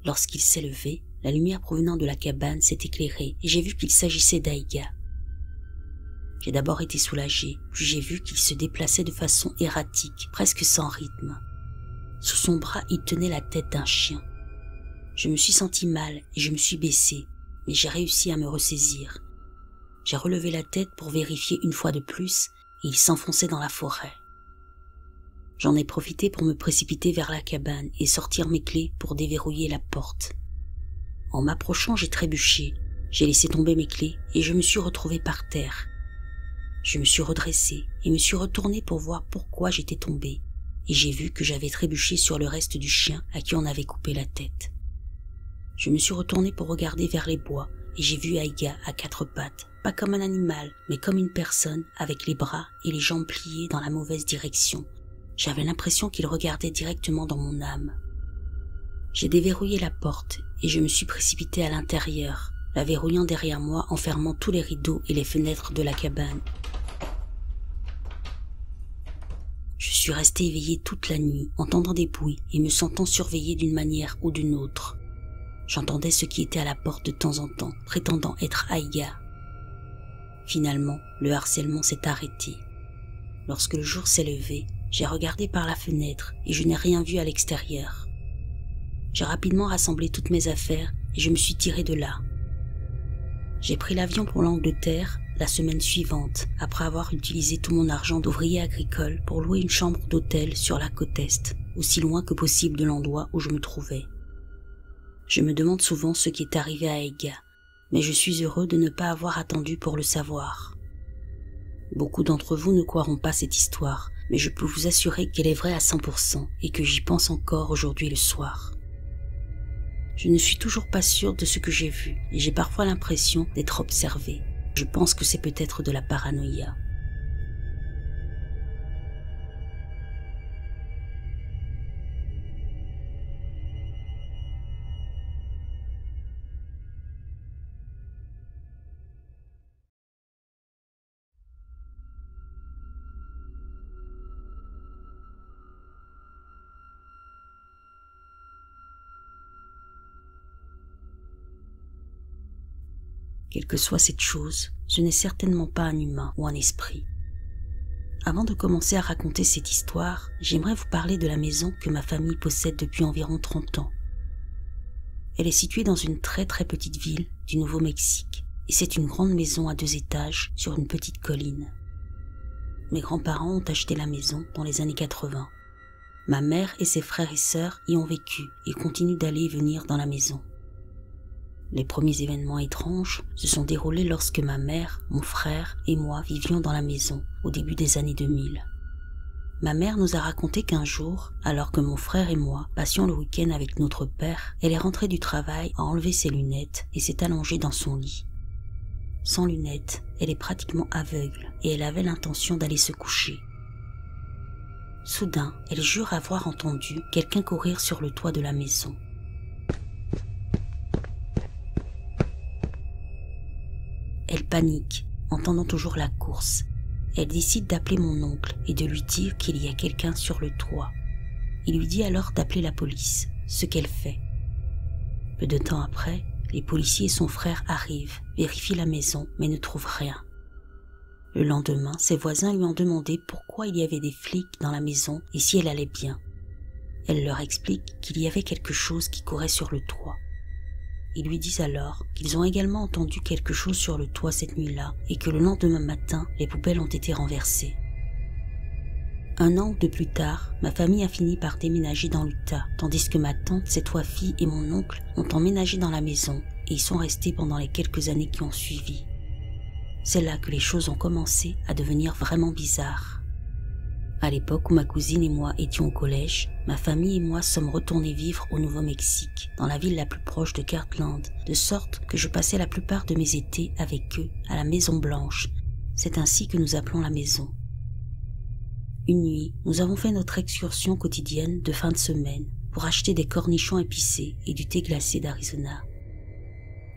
Lorsqu'il s'est levé, la lumière provenant de la cabane s'est éclairée et j'ai vu qu'il s'agissait d'Aiga. J'ai d'abord été soulagé, puis j'ai vu qu'il se déplaçait de façon erratique, presque sans rythme. Sous son bras, il tenait la tête d'un chien. Je me suis senti mal et je me suis baissé, mais j'ai réussi à me ressaisir. J'ai relevé la tête pour vérifier une fois de plus et il s'enfonçait dans la forêt. J'en ai profité pour me précipiter vers la cabane et sortir mes clés pour déverrouiller la porte. En m'approchant, j'ai trébuché, j'ai laissé tomber mes clés et je me suis retrouvé par terre. Je me suis redressé et me suis retourné pour voir pourquoi j'étais tombé, et j'ai vu que j'avais trébuché sur le reste du chien à qui on avait coupé la tête. Je me suis retournée pour regarder vers les bois et j'ai vu Aïga à 4 pattes, pas comme un animal, mais comme une personne avec les bras et les jambes pliés dans la mauvaise direction. J'avais l'impression qu'il regardait directement dans mon âme. J'ai déverrouillé la porte et je me suis précipitée à l'intérieur, la verrouillant derrière moi en fermant tous les rideaux et les fenêtres de la cabane. Je suis restée éveillée toute la nuit, entendant des bruits et me sentant surveillée d'une manière ou d'une autre. J'entendais ceux qui étaient à la porte de temps en temps, prétendant être Aïga. Finalement, le harcèlement s'est arrêté. Lorsque le jour s'est levé, j'ai regardé par la fenêtre et je n'ai rien vu à l'extérieur. J'ai rapidement rassemblé toutes mes affaires et je me suis tirée de là. J'ai pris l'avion pour l'Angleterre la semaine suivante, après avoir utilisé tout mon argent d'ouvrier agricole pour louer une chambre d'hôtel sur la côte Est, aussi loin que possible de l'endroit où je me trouvais. Je me demande souvent ce qui est arrivé à Aïga, mais je suis heureux de ne pas avoir attendu pour le savoir. Beaucoup d'entre vous ne croiront pas cette histoire, mais je peux vous assurer qu'elle est vraie à 100% et que j'y pense encore aujourd'hui le soir. Je ne suis toujours pas sûre de ce que j'ai vu et j'ai parfois l'impression d'être observée. Je pense que c'est peut-être de la paranoïa. Quelle que soit cette chose, ce n'est certainement pas un humain ou un esprit. Avant de commencer à raconter cette histoire, j'aimerais vous parler de la maison que ma famille possède depuis environ 30 ans. Elle est située dans une très petite ville du Nouveau-Mexique et c'est une grande maison à 2 étages sur une petite colline. Mes grands-parents ont acheté la maison dans les années 80. Ma mère et ses frères et sœurs y ont vécu et continuent d'aller et venir dans la maison. Les premiers événements étranges se sont déroulés lorsque ma mère, mon frère et moi vivions dans la maison au début des années 2000. Ma mère nous a raconté qu'un jour, alors que mon frère et moi passions le week-end avec notre père, elle est rentrée du travail, a enlevé ses lunettes et s'est allongée dans son lit. Sans lunettes, elle est pratiquement aveugle et elle avait l'intention d'aller se coucher. Soudain, elle jure avoir entendu quelqu'un courir sur le toit de la maison. Elle panique, entendant toujours la course. Elle décide d'appeler mon oncle et de lui dire qu'il y a quelqu'un sur le toit. Il lui dit alors d'appeler la police, ce qu'elle fait. Peu de temps après, les policiers et son frère arrivent, vérifient la maison mais ne trouvent rien. Le lendemain, ses voisins lui ont demandé pourquoi il y avait des flics dans la maison et si elle allait bien. Elle leur explique qu'il y avait quelque chose qui courait sur le toit. Ils lui disent alors qu'ils ont également entendu quelque chose sur le toit cette nuit-là et que le lendemain matin, les poubelles ont été renversées. 1 an ou 2 plus tard, ma famille a fini par déménager dans l'Utah, tandis que ma tante, ses 3 filles et mon oncle ont emménagé dans la maison et y sont restés pendant les quelques années qui ont suivi. C'est là que les choses ont commencé à devenir vraiment bizarres. À l'époque où ma cousine et moi étions au collège, ma famille et moi sommes retournés vivre au Nouveau-Mexique, dans la ville la plus proche de Kirtland, de sorte que je passais la plupart de mes étés avec eux à la Maison Blanche. C'est ainsi que nous appelons la maison. Une nuit, nous avons fait notre excursion quotidienne de fin de semaine pour acheter des cornichons épicés et du thé glacé d'Arizona.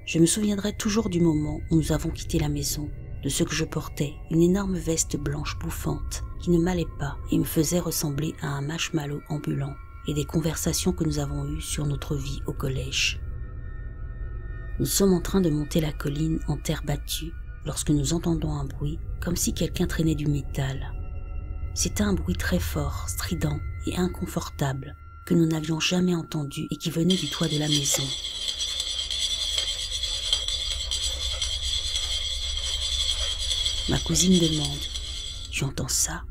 Je me souviendrai toujours du moment où nous avons quitté la maison, de ce que je portais, une énorme veste blanche bouffante qui ne m'allait pas et me faisait ressembler à un marshmallow ambulant, et des conversations que nous avons eues sur notre vie au collège. Nous sommes en train de monter la colline en terre battue lorsque nous entendons un bruit comme si quelqu'un traînait du métal. C'était un bruit très fort, strident et inconfortable que nous n'avions jamais entendu et qui venait du toit de la maison. Ma cousine demande « Tu entends ça ?»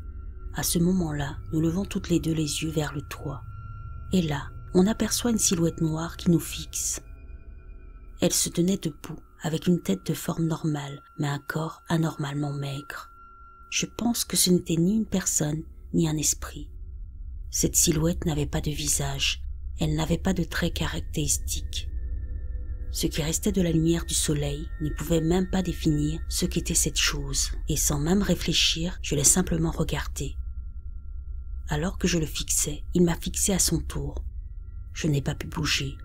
À ce moment-là, nous levons toutes les deux les yeux vers le toit. Et là, on aperçoit une silhouette noire qui nous fixe. Elle se tenait debout, avec une tête de forme normale, mais un corps anormalement maigre. Je pense que ce n'était ni une personne, ni un esprit. Cette silhouette n'avait pas de visage, elle n'avait pas de traits caractéristiques. Ce qui restait de la lumière du soleil ne pouvait même pas définir ce qu'était cette chose, et sans même réfléchir, je l'ai simplement regardé. Alors que je le fixais, il m'a fixé à son tour. Je n'ai pas pu bouger.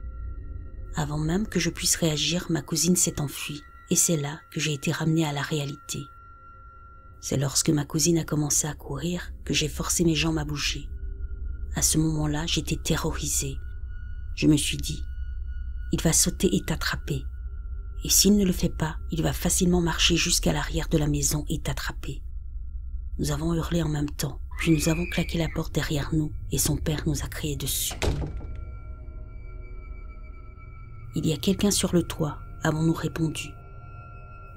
Avant même que je puisse réagir, ma cousine s'est enfuie, et c'est là que j'ai été ramenée à la réalité. C'est lorsque ma cousine a commencé à courir que j'ai forcé mes jambes à bouger. À ce moment-là, j'étais terrorisée. Je me suis dit, il va sauter et t'attraper. Et s'il ne le fait pas, il va facilement marcher jusqu'à l'arrière de la maison et t'attraper. Nous avons hurlé en même temps, puis nous avons claqué la porte derrière nous et son père nous a crié dessus. Il y a quelqu'un sur le toit, avons-nous répondu.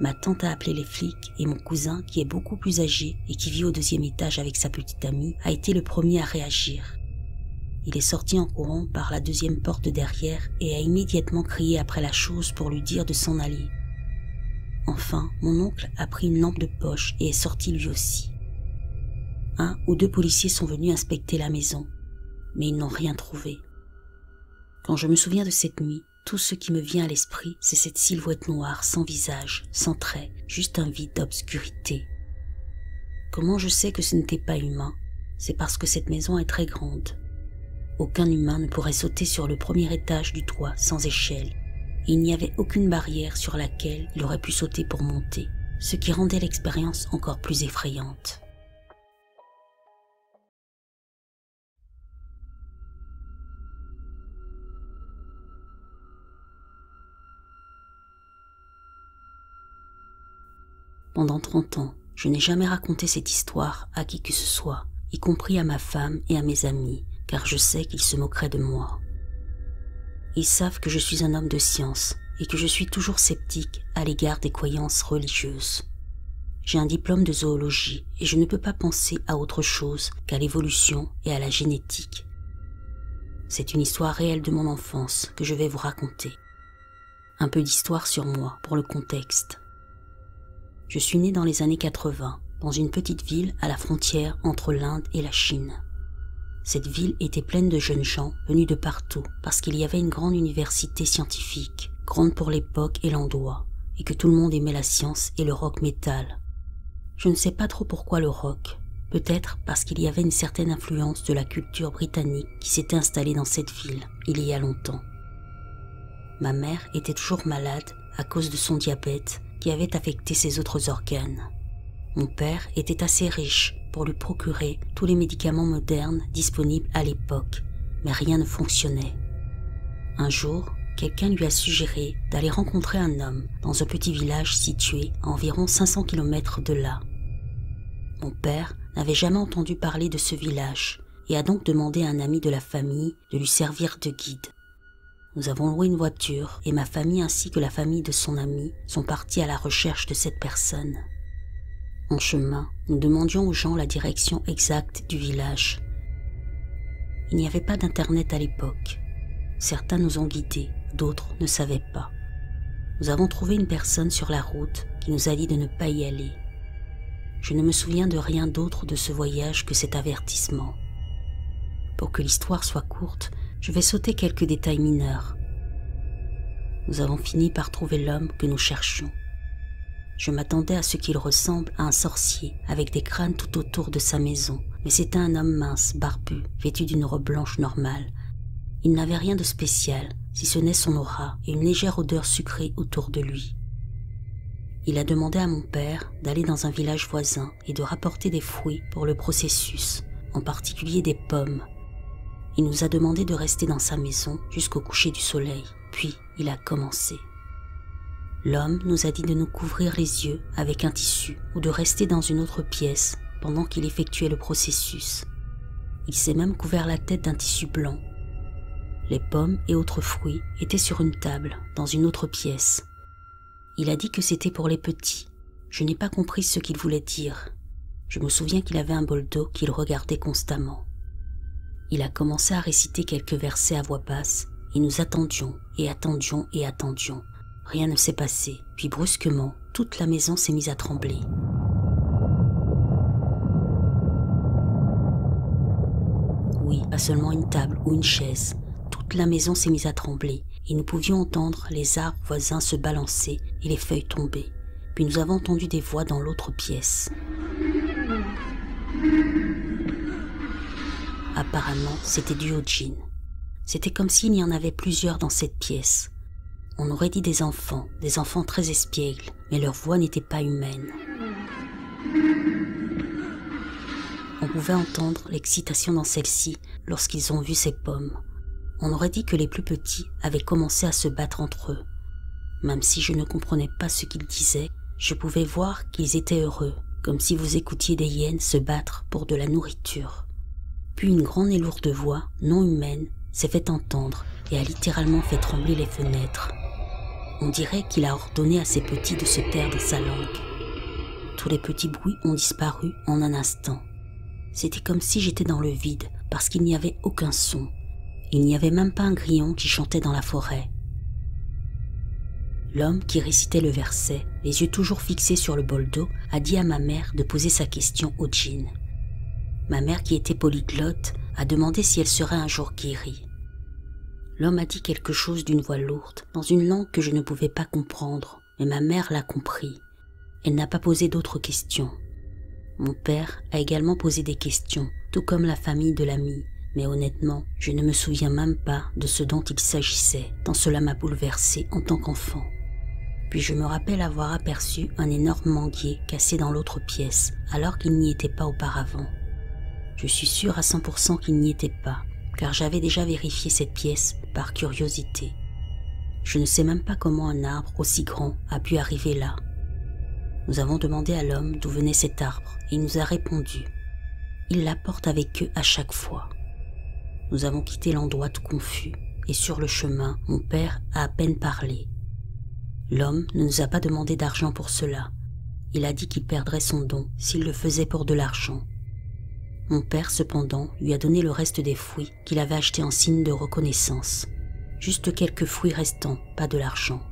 Ma tante a appelé les flics et mon cousin, qui est beaucoup plus âgé et qui vit au 2e étage avec sa petite amie, a été le premier à réagir. Il est sorti en courant par la 2e porte de derrière et a immédiatement crié après la chose pour lui dire de s'en aller. Enfin, mon oncle a pris une lampe de poche et est sorti lui aussi. 1 ou 2 policiers sont venus inspecter la maison, mais ils n'ont rien trouvé. Quand je me souviens de cette nuit, tout ce qui me vient à l'esprit, c'est cette silhouette noire, sans visage, sans traits, juste un vide d'obscurité. Comment je sais que ce n'était pas humain? C'est parce que cette maison est très grande. Aucun humain ne pourrait sauter sur le 1er étage du toit sans échelle, et il n'y avait aucune barrière sur laquelle il aurait pu sauter pour monter, ce qui rendait l'expérience encore plus effrayante. Pendant 30 ans, je n'ai jamais raconté cette histoire à qui que ce soit, y compris à ma femme et à mes amis, car je sais qu'ils se moqueraient de moi. Ils savent que je suis un homme de science et que je suis toujours sceptique à l'égard des croyances religieuses. J'ai un diplôme de zoologie et je ne peux pas penser à autre chose qu'à l'évolution et à la génétique. C'est une histoire réelle de mon enfance que je vais vous raconter. Un peu d'histoire sur moi pour le contexte. Je suis né dans les années 80, dans une petite ville à la frontière entre l'Inde et la Chine. Cette ville était pleine de jeunes gens venus de partout parce qu'il y avait une grande université scientifique, grande pour l'époque et l'endroit, et que tout le monde aimait la science et le rock metal. Je ne sais pas trop pourquoi le rock, peut-être parce qu'il y avait une certaine influence de la culture britannique qui s'était installée dans cette ville il y a longtemps. Ma mère était toujours malade à cause de son diabète qui avait affecté ses autres organes. Mon père était assez riche pour lui procurer tous les médicaments modernes disponibles à l'époque, mais rien ne fonctionnait. Un jour, quelqu'un lui a suggéré d'aller rencontrer un homme dans un petit village situé à environ 500 km de là. Mon père n'avait jamais entendu parler de ce village et a donc demandé à un ami de la famille de lui servir de guide. Nous avons loué une voiture et ma famille ainsi que la famille de son ami sont partis à la recherche de cette personne. En chemin, nous demandions aux gens la direction exacte du village. Il n'y avait pas d'internet à l'époque. Certains nous ont guidés, d'autres ne savaient pas. Nous avons trouvé une personne sur la route qui nous a dit de ne pas y aller. Je ne me souviens de rien d'autre de ce voyage que cet avertissement. Pour que l'histoire soit courte, je vais sauter quelques détails mineurs. Nous avons fini par trouver l'homme que nous cherchions. Je m'attendais à ce qu'il ressemble à un sorcier avec des crânes tout autour de sa maison, mais c'était un homme mince, barbu, vêtu d'une robe blanche normale. Il n'avait rien de spécial, si ce n'est son aura et une légère odeur sucrée autour de lui. Il a demandé à mon père d'aller dans un village voisin et de rapporter des fruits pour le processus, en particulier des pommes. Il nous a demandé de rester dans sa maison jusqu'au coucher du soleil, puis il a commencé. L'homme nous a dit de nous couvrir les yeux avec un tissu ou de rester dans une autre pièce pendant qu'il effectuait le processus. Il s'est même couvert la tête d'un tissu blanc. Les pommes et autres fruits étaient sur une table dans une autre pièce. Il a dit que c'était pour les petits. Je n'ai pas compris ce qu'il voulait dire. Je me souviens qu'il avait un bol d'eau qu'il regardait constamment. Il a commencé à réciter quelques versets à voix basse et nous attendions et attendions et attendions. Rien ne s'est passé, puis brusquement, toute la maison s'est mise à trembler. Oui, pas seulement une table ou une chaise. Toute la maison s'est mise à trembler et nous pouvions entendre les arbres voisins se balancer et les feuilles tomber. Puis nous avons entendu des voix dans l'autre pièce. Apparemment, c'était dû au djinn. C'était comme s'il y en avait plusieurs dans cette pièce. On aurait dit des enfants très espiègles, mais leur voix n'était pas humaine. On pouvait entendre l'excitation dans celle-ci lorsqu'ils ont vu ces pommes. On aurait dit que les plus petits avaient commencé à se battre entre eux. Même si je ne comprenais pas ce qu'ils disaient, je pouvais voir qu'ils étaient heureux, comme si vous écoutiez des hyènes se battre pour de la nourriture. Puis une grande et lourde voix, non humaine, s'est fait entendre et a littéralement fait trembler les fenêtres. On dirait qu'il a ordonné à ses petits de se taire dans sa langue. Tous les petits bruits ont disparu en un instant. C'était comme si j'étais dans le vide, parce qu'il n'y avait aucun son. Il n'y avait même pas un grillon qui chantait dans la forêt. L'homme qui récitait le verset, les yeux toujours fixés sur le bol d'eau, a dit à ma mère de poser sa question au djinn. Ma mère, qui était polyglotte, a demandé si elle serait un jour guérie. L'homme a dit quelque chose d'une voix lourde, dans une langue que je ne pouvais pas comprendre, mais ma mère l'a compris. Elle n'a pas posé d'autres questions. Mon père a également posé des questions, tout comme la famille de l'ami, mais honnêtement, je ne me souviens même pas de ce dont il s'agissait, tant cela m'a bouleversée en tant qu'enfant. Puis je me rappelle avoir aperçu un énorme manguier cassé dans l'autre pièce, alors qu'il n'y était pas auparavant. Je suis sûre à 100% qu'il n'y était pas, car j'avais déjà vérifié cette pièce par curiosité. Je ne sais même pas comment un arbre aussi grand a pu arriver là. Nous avons demandé à l'homme d'où venait cet arbre et il nous a répondu. Il l'apporte avec eux à chaque fois. Nous avons quitté l'endroit tout confus et sur le chemin, mon père a à peine parlé. L'homme ne nous a pas demandé d'argent pour cela. Il a dit qu'il perdrait son don s'il le faisait pour de l'argent. Mon père, cependant, lui a donné le reste des fruits qu'il avait achetés en signe de reconnaissance. Juste quelques fruits restants, pas de l'argent.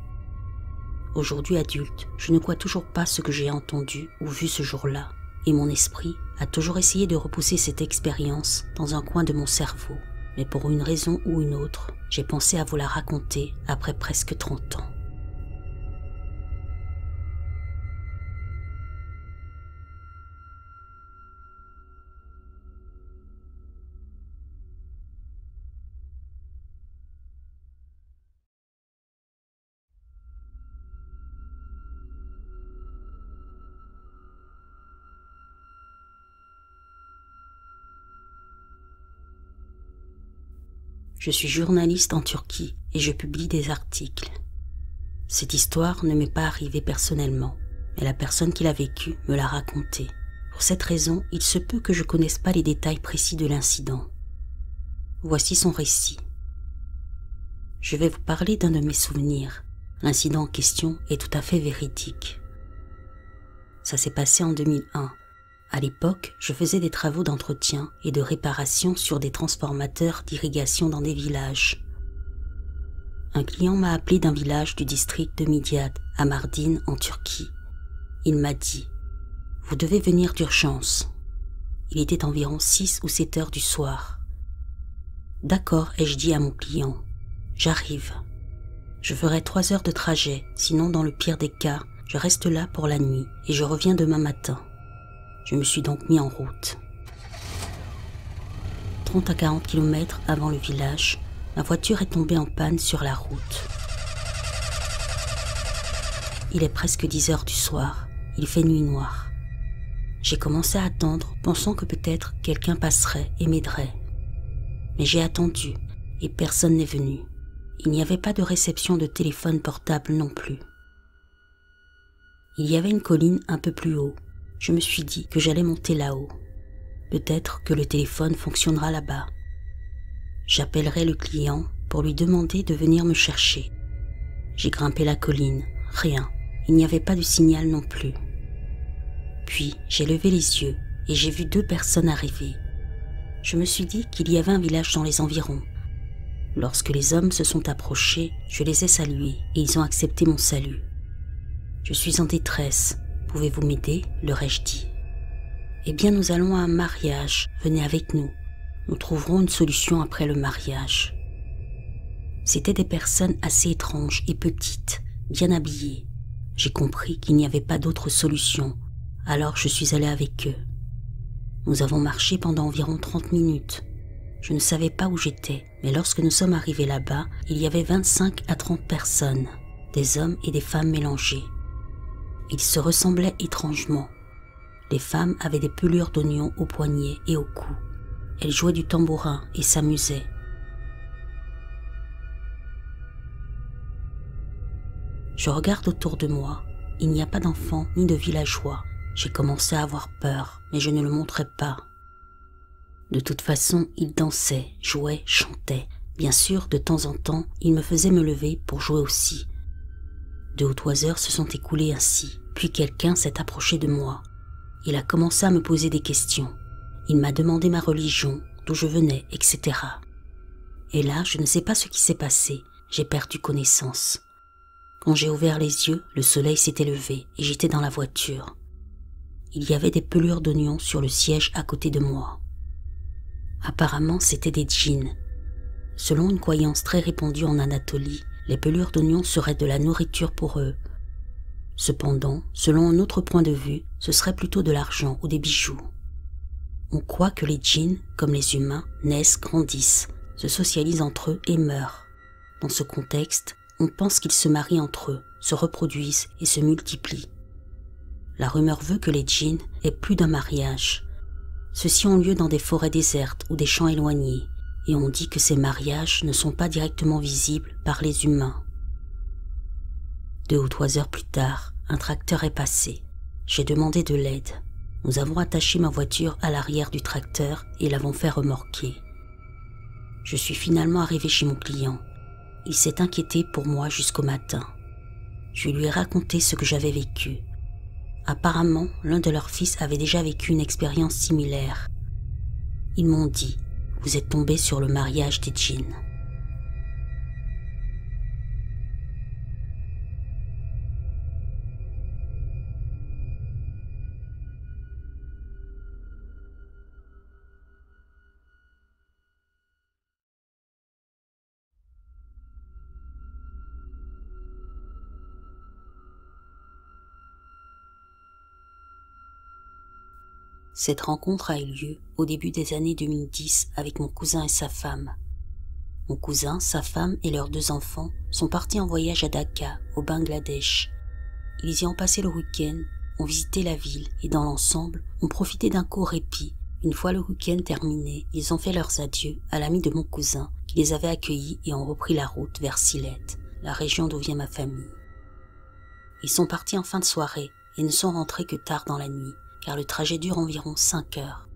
Aujourd'hui adulte, je ne crois toujours pas ce que j'ai entendu ou vu ce jour-là, et mon esprit a toujours essayé de repousser cette expérience dans un coin de mon cerveau. Mais pour une raison ou une autre, j'ai pensé à vous la raconter après presque 30 ans. Je suis journaliste en Turquie et je publie des articles. Cette histoire ne m'est pas arrivée personnellement, mais la personne qui l'a vécue me l'a racontée. Pour cette raison, il se peut que je ne connaisse pas les détails précis de l'incident. Voici son récit. Je vais vous parler d'un de mes souvenirs. L'incident en question est tout à fait véridique. Ça s'est passé en 2001. À l'époque, je faisais des travaux d'entretien et de réparation sur des transformateurs d'irrigation dans des villages. Un client m'a appelé d'un village du district de Midyat, à Mardin, en Turquie. Il m'a dit « Vous devez venir d'urgence ». Il était environ 6 ou 7 heures du soir. « D'accord », ai-je dit à mon client. « J'arrive. Je ferai 3 heures de trajet, sinon dans le pire des cas, je reste là pour la nuit et je reviens demain matin. » Je me suis donc mis en route. 30 à 40 km avant le village, ma voiture est tombée en panne sur la route. Il est presque 10 heures du soir, il fait nuit noire. J'ai commencé à attendre, pensant que peut-être quelqu'un passerait et m'aiderait. Mais j'ai attendu et personne n'est venu. Il n'y avait pas de réception de téléphone portable non plus. Il y avait une colline un peu plus haut. Je me suis dit que j'allais monter là-haut. Peut-être que le téléphone fonctionnera là-bas. J'appellerai le client pour lui demander de venir me chercher. J'ai grimpé la colline, rien. Il n'y avait pas de signal non plus. Puis j'ai levé les yeux et j'ai vu 2 personnes arriver. Je me suis dit qu'il y avait un village dans les environs. Lorsque les hommes se sont approchés, je les ai salués et ils ont accepté mon salut. Je suis en détresse. Pouvez-vous m'aider ? Leur ai-je dit. Eh bien, nous allons à un mariage. Venez avec nous. Nous trouverons une solution après le mariage. C'étaient des personnes assez étranges et petites, bien habillées. J'ai compris qu'il n'y avait pas d'autre solution, alors je suis allée avec eux. Nous avons marché pendant environ 30 minutes. Je ne savais pas où j'étais, mais lorsque nous sommes arrivés là-bas, il y avait 25 à 30 personnes, des hommes et des femmes mélangés. Ils se ressemblaient étrangement. Les femmes avaient des pelures d'oignons aux poignets et au cou. Elles jouaient du tambourin et s'amusaient. Je regarde autour de moi. Il n'y a pas d'enfants ni de villageois. J'ai commencé à avoir peur, mais je ne le montrais pas. De toute façon, ils dansaient, jouaient, chantaient. Bien sûr, de temps en temps, ils me faisaient me lever pour jouer aussi. 2 ou 3 heures se sont écoulées ainsi, puis quelqu'un s'est approché de moi. Il a commencé à me poser des questions. Il m'a demandé ma religion, d'où je venais, etc. Et là, je ne sais pas ce qui s'est passé, j'ai perdu connaissance. Quand j'ai ouvert les yeux, le soleil s'était levé et j'étais dans la voiture. Il y avait des pelures d'oignons sur le siège à côté de moi. Apparemment, c'étaient des djinns. Selon une croyance très répandue en Anatolie, les pelures d'oignons seraient de la nourriture pour eux. Cependant, selon un autre point de vue, ce serait plutôt de l'argent ou des bijoux. On croit que les djinns, comme les humains, naissent, grandissent, se socialisent entre eux et meurent. Dans ce contexte, on pense qu'ils se marient entre eux, se reproduisent et se multiplient. La rumeur veut que les djinns aient plus d'un mariage. Ceux-ci ont lieu dans des forêts désertes ou des champs éloignés, et on dit que ces mariages ne sont pas directement visibles par les humains. 2 ou 3 heures plus tard, un tracteur est passé. J'ai demandé de l'aide. Nous avons attaché ma voiture à l'arrière du tracteur et l'avons fait remorquer. Je suis finalement arrivé chez mon client. Il s'est inquiété pour moi jusqu'au matin. Je lui ai raconté ce que j'avais vécu. Apparemment, l'un de leurs fils avait déjà vécu une expérience similaire. Ils m'ont dit « Vous êtes tombé sur le mariage des djinns ». Cette rencontre a eu lieu au début des années 2010 avec mon cousin et sa femme. Mon cousin, sa femme et leurs 2 enfants sont partis en voyage à Dhaka, au Bangladesh. Ils y ont passé le week-end, ont visité la ville et dans l'ensemble, ont profité d'un court répit. Une fois le week-end terminé, ils ont fait leurs adieux à l'ami de mon cousin qui les avait accueillis et ont repris la route vers Sylhet, la région d'où vient ma famille. Ils sont partis en fin de soirée et ne sont rentrés que tard dans la nuit, car le trajet dure environ 5 heures.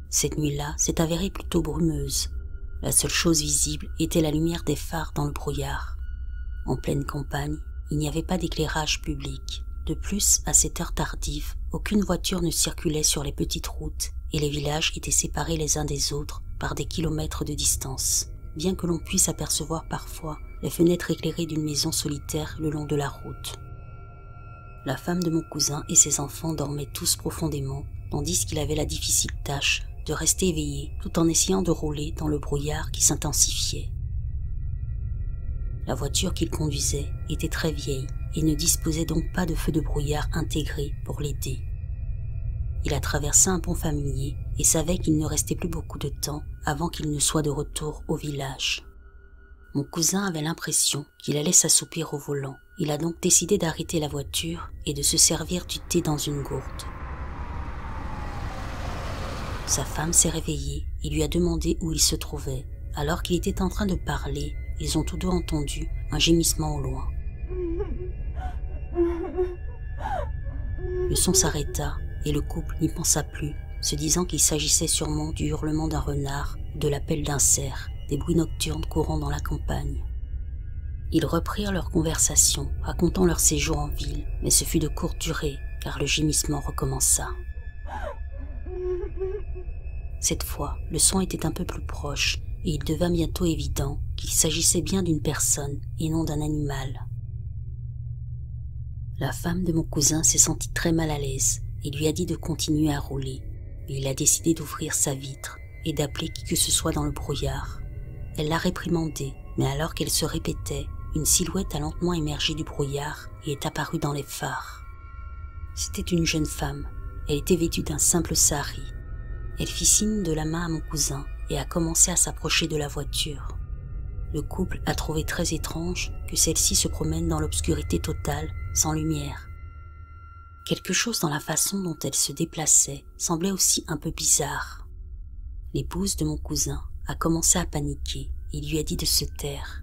Cette nuit-là s'est avérée plutôt brumeuse. La seule chose visible était la lumière des phares dans le brouillard. En pleine campagne, il n'y avait pas d'éclairage public. De plus, à cette heure tardive, aucune voiture ne circulait sur les petites routes et les villages étaient séparés les uns des autres par des kilomètres de distance, bien que l'on puisse apercevoir parfois les fenêtres éclairées d'une maison solitaire le long de la route. La femme de mon cousin et ses enfants dormaient tous profondément, tandis qu'il avait la difficile tâche de rester éveillé tout en essayant de rouler dans le brouillard qui s'intensifiait. La voiture qu'il conduisait était très vieille et ne disposait donc pas de feu de brouillard intégré pour l'aider. Il a traversé un pont familier et savait qu'il ne restait plus beaucoup de temps avant qu'il ne soit de retour au village. Mon cousin avait l'impression qu'il allait s'assoupir au volant. Il a donc décidé d'arrêter la voiture et de se servir du thé dans une gourde. Sa femme s'est réveillée et lui a demandé où il se trouvait. Alors qu'il était en train de parler, ils ont tous 2 entendu un gémissement au loin. Le son s'arrêta et le couple n'y pensa plus, se disant qu'il s'agissait sûrement du hurlement d'un renard ou de l'appel d'un cerf, des bruits nocturnes courant dans la campagne. Ils reprirent leur conversation, racontant leur séjour en ville, mais ce fut de courte durée, car le gémissement recommença. Cette fois, le son était un peu plus proche, et il devint bientôt évident qu'il s'agissait bien d'une personne et non d'un animal. La femme de mon cousin s'est sentie très mal à l'aise et lui a dit de continuer à rouler, mais il a décidé d'ouvrir sa vitre et d'appeler qui que ce soit dans le brouillard. Elle l'a réprimandé, mais alors qu'elle se répétait, une silhouette a lentement émergé du brouillard et est apparue dans les phares. C'était une jeune femme. Elle était vêtue d'un simple sari. Elle fit signe de la main à mon cousin et a commencé à s'approcher de la voiture. Le couple a trouvé très étrange que celle-ci se promène dans l'obscurité totale, sans lumière. Quelque chose dans la façon dont elle se déplaçait semblait aussi un peu bizarre. L'épouse de mon cousin a commencé à paniquer et lui a dit de se taire.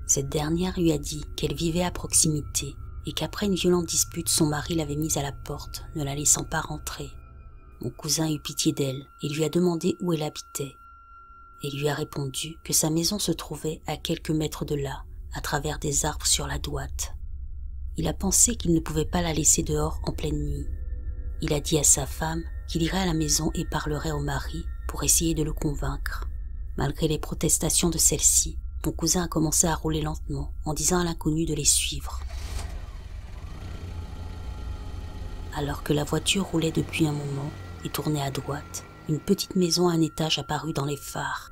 Cette dernière lui a dit qu'elle vivait à proximité et qu'après une violente dispute, son mari l'avait mise à la porte, ne la laissant pas rentrer. Mon cousin eut pitié d'elle et lui a demandé où elle habitait. Elle lui a répondu que sa maison se trouvait à quelques mètres de là, à travers des arbres sur la Douate. Il a pensé qu'il ne pouvait pas la laisser dehors en pleine nuit. Il a dit à sa femme qu'il irait à la maison et parlerait au mari pour essayer de le convaincre. Malgré les protestations de celle-ci, mon cousin a commencé à rouler lentement en disant à l'inconnu de les suivre. Alors que la voiture roulait depuis un moment et tournait à droite, une petite maison à un étage apparut dans les phares.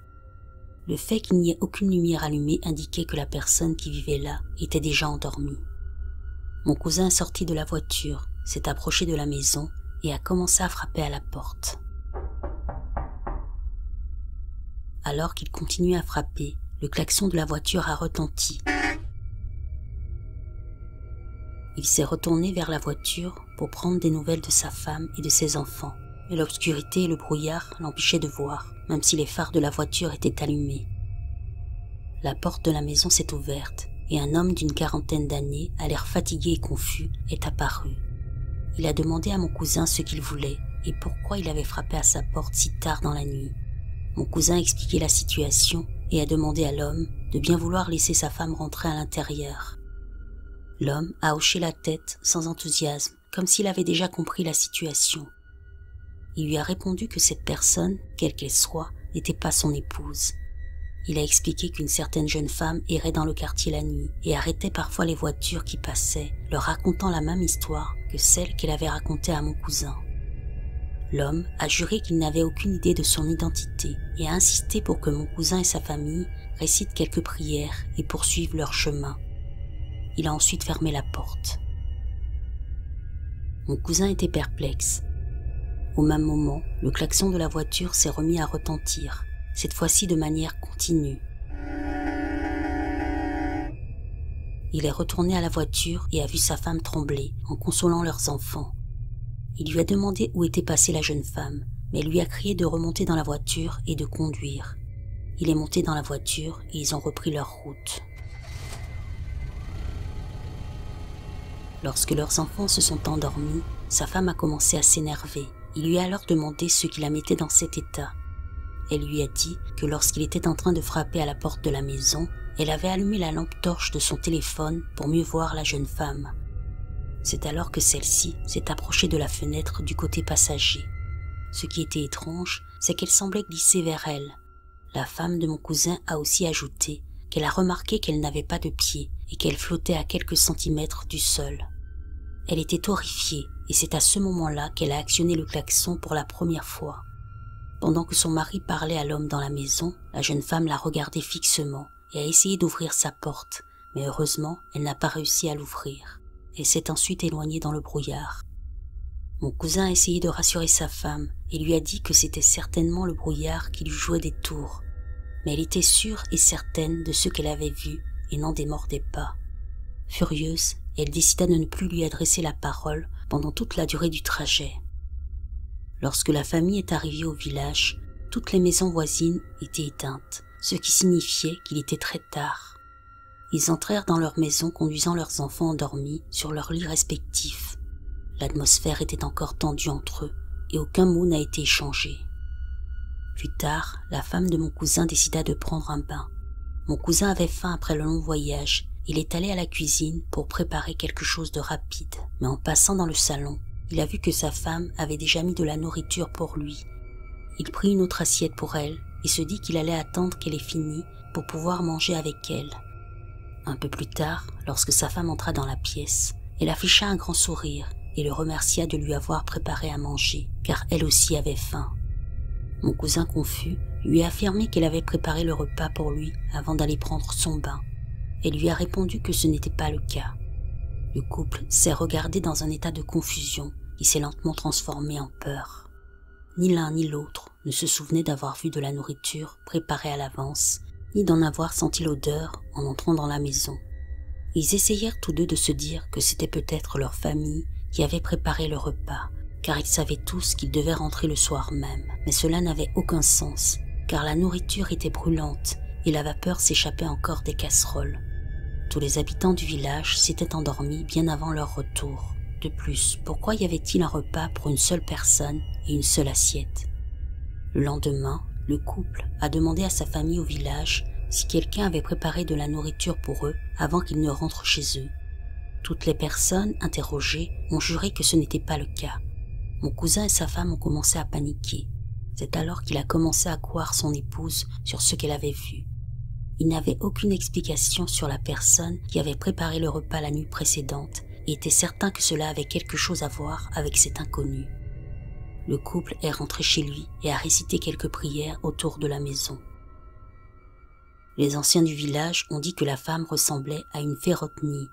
Le fait qu'il n'y ait aucune lumière allumée indiquait que la personne qui vivait là était déjà endormie. Mon cousin est sorti de la voiture, s'est approché de la maison et a commencé à frapper à la porte. Alors qu'il continuait à frapper, le klaxon de la voiture a retenti. Il s'est retourné vers la voiture pour prendre des nouvelles de sa femme et de ses enfants. Mais l'obscurité et le brouillard l'empêchaient de voir, même si les phares de la voiture étaient allumés. La porte de la maison s'est ouverte et un homme d'une quarantaine d'années, à l'air fatigué et confus, est apparu. Il a demandé à mon cousin ce qu'il voulait et pourquoi il avait frappé à sa porte si tard dans la nuit. Mon cousin a expliqué la situation et a demandé à l'homme de bien vouloir laisser sa femme rentrer à l'intérieur. L'homme a hoché la tête sans enthousiasme, comme s'il avait déjà compris la situation. Il lui a répondu que cette personne, quelle qu'elle soit, n'était pas son épouse. Il a expliqué qu'une certaine jeune femme errait dans le quartier la nuit et arrêtait parfois les voitures qui passaient, leur racontant la même histoire que celle qu'elle avait racontée à mon cousin. L'homme a juré qu'il n'avait aucune idée de son identité et a insisté pour que mon cousin et sa famille récitent quelques prières et poursuivent leur chemin. Il a ensuite fermé la porte. Mon cousin était perplexe. Au même moment, le klaxon de la voiture s'est remis à retentir, cette fois-ci de manière continue. Il est retourné à la voiture et a vu sa femme trembler en consolant leurs enfants. Il lui a demandé où était passée la jeune femme, mais elle lui a crié de remonter dans la voiture et de conduire. Il est monté dans la voiture et ils ont repris leur route. Lorsque leurs enfants se sont endormis, sa femme a commencé à s'énerver. Il lui a alors demandé ce qui la mettait dans cet état. Elle lui a dit que lorsqu'il était en train de frapper à la porte de la maison, elle avait allumé la lampe torche de son téléphone pour mieux voir la jeune femme. C'est alors que celle-ci s'est approchée de la fenêtre du côté passager. Ce qui était étrange, c'est qu'elle semblait glisser vers elle. La femme de mon cousin a aussi ajouté qu'elle a remarqué qu'elle n'avait pas de pied et qu'elle flottait à quelques centimètres du sol. Elle était horrifiée et c'est à ce moment-là qu'elle a actionné le klaxon pour la première fois. Pendant que son mari parlait à l'homme dans la maison, la jeune femme l'a regardé fixement et a essayé d'ouvrir sa porte, mais heureusement, elle n'a pas réussi à l'ouvrir. Elle s'est ensuite éloignée dans le brouillard. Mon cousin a essayé de rassurer sa femme et lui a dit que c'était certainement le brouillard qui lui jouait des tours, mais elle était sûre et certaine de ce qu'elle avait vu et n'en démordait pas. Furieuse, elle décida de ne plus lui adresser la parole pendant toute la durée du trajet. Lorsque la famille est arrivée au village, toutes les maisons voisines étaient éteintes, ce qui signifiait qu'il était très tard. Ils entrèrent dans leur maison conduisant leurs enfants endormis sur leurs lits respectifs. L'atmosphère était encore tendue entre eux et aucun mot n'a été échangé. Plus tard, la femme de mon cousin décida de prendre un bain. Mon cousin avait faim après le long voyage. Il est allé à la cuisine pour préparer quelque chose de rapide, mais en passant dans le salon, il a vu que sa femme avait déjà mis de la nourriture pour lui. Il prit une autre assiette pour elle et se dit qu'il allait attendre qu'elle ait fini pour pouvoir manger avec elle. Un peu plus tard, lorsque sa femme entra dans la pièce, elle afficha un grand sourire et le remercia de lui avoir préparé à manger, car elle aussi avait faim. Mon cousin confus lui a affirmé qu'elle avait préparé le repas pour lui avant d'aller prendre son bain. Elle lui a répondu que ce n'était pas le cas. Le couple s'est regardé dans un état de confusion qui s'est lentement transformé en peur. Ni l'un ni l'autre ne se souvenaient d'avoir vu de la nourriture préparée à l'avance, ni d'en avoir senti l'odeur en entrant dans la maison. Ils essayèrent tous deux de se dire que c'était peut-être leur famille qui avait préparé le repas, car ils savaient tous qu'ils devaient rentrer le soir même. Mais cela n'avait aucun sens, car la nourriture était brûlante et la vapeur s'échappait encore des casseroles. Tous les habitants du village s'étaient endormis bien avant leur retour. De plus, pourquoi y avait-il un repas pour une seule personne et une seule assiette? Le lendemain, le couple a demandé à sa famille au village si quelqu'un avait préparé de la nourriture pour eux avant qu'ils ne rentrent chez eux. Toutes les personnes interrogées ont juré que ce n'était pas le cas. Mon cousin et sa femme ont commencé à paniquer. C'est alors qu'il a commencé à croire son épouse sur ce qu'elle avait vu. Il n'avait aucune explication sur la personne qui avait préparé le repas la nuit précédente et était certain que cela avait quelque chose à voir avec cet inconnu. Le couple est rentré chez lui et a récité quelques prières autour de la maison. Les anciens du village ont dit que la femme ressemblait à une Ferrotni.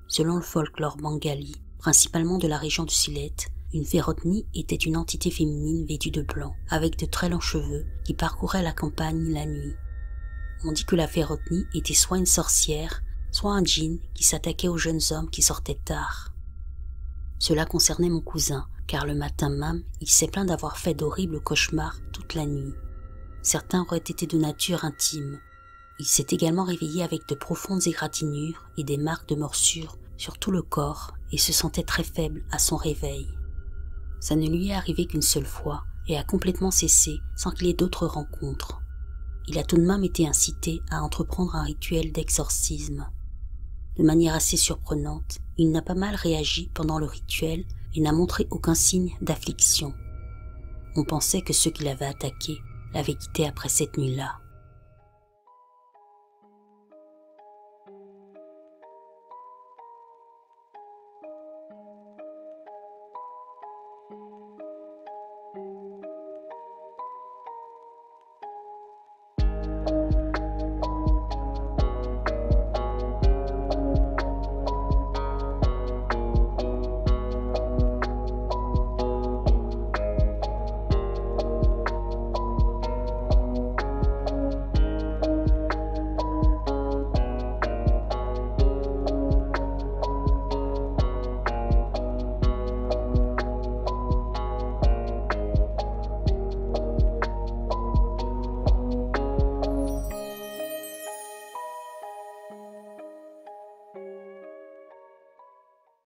Selon le folklore bengali, principalement de la région de Sylhet, une Ferrotni était une entité féminine vêtue de blanc, avec de très longs cheveux, qui parcourait la campagne la nuit. On dit que la Ferrotni était soit une sorcière, soit un djinn qui s'attaquait aux jeunes hommes qui sortaient tard. Cela concernait mon cousin, car le matin même, il s'est plaint d'avoir fait d'horribles cauchemars toute la nuit. Certains auraient été de nature intime. Il s'est également réveillé avec de profondes égratignures et des marques de morsures sur tout le corps et se sentait très faible à son réveil. Ça ne lui est arrivé qu'une seule fois et a complètement cessé sans qu'il y ait d'autres rencontres. Il a tout de même été incité à entreprendre un rituel d'exorcisme. De manière assez surprenante, il n'a pas mal réagi pendant le rituel et n'a montré aucun signe d'affliction. On pensait que ceux qui l'avaient attaqué l'avaient quitté après cette nuit-là.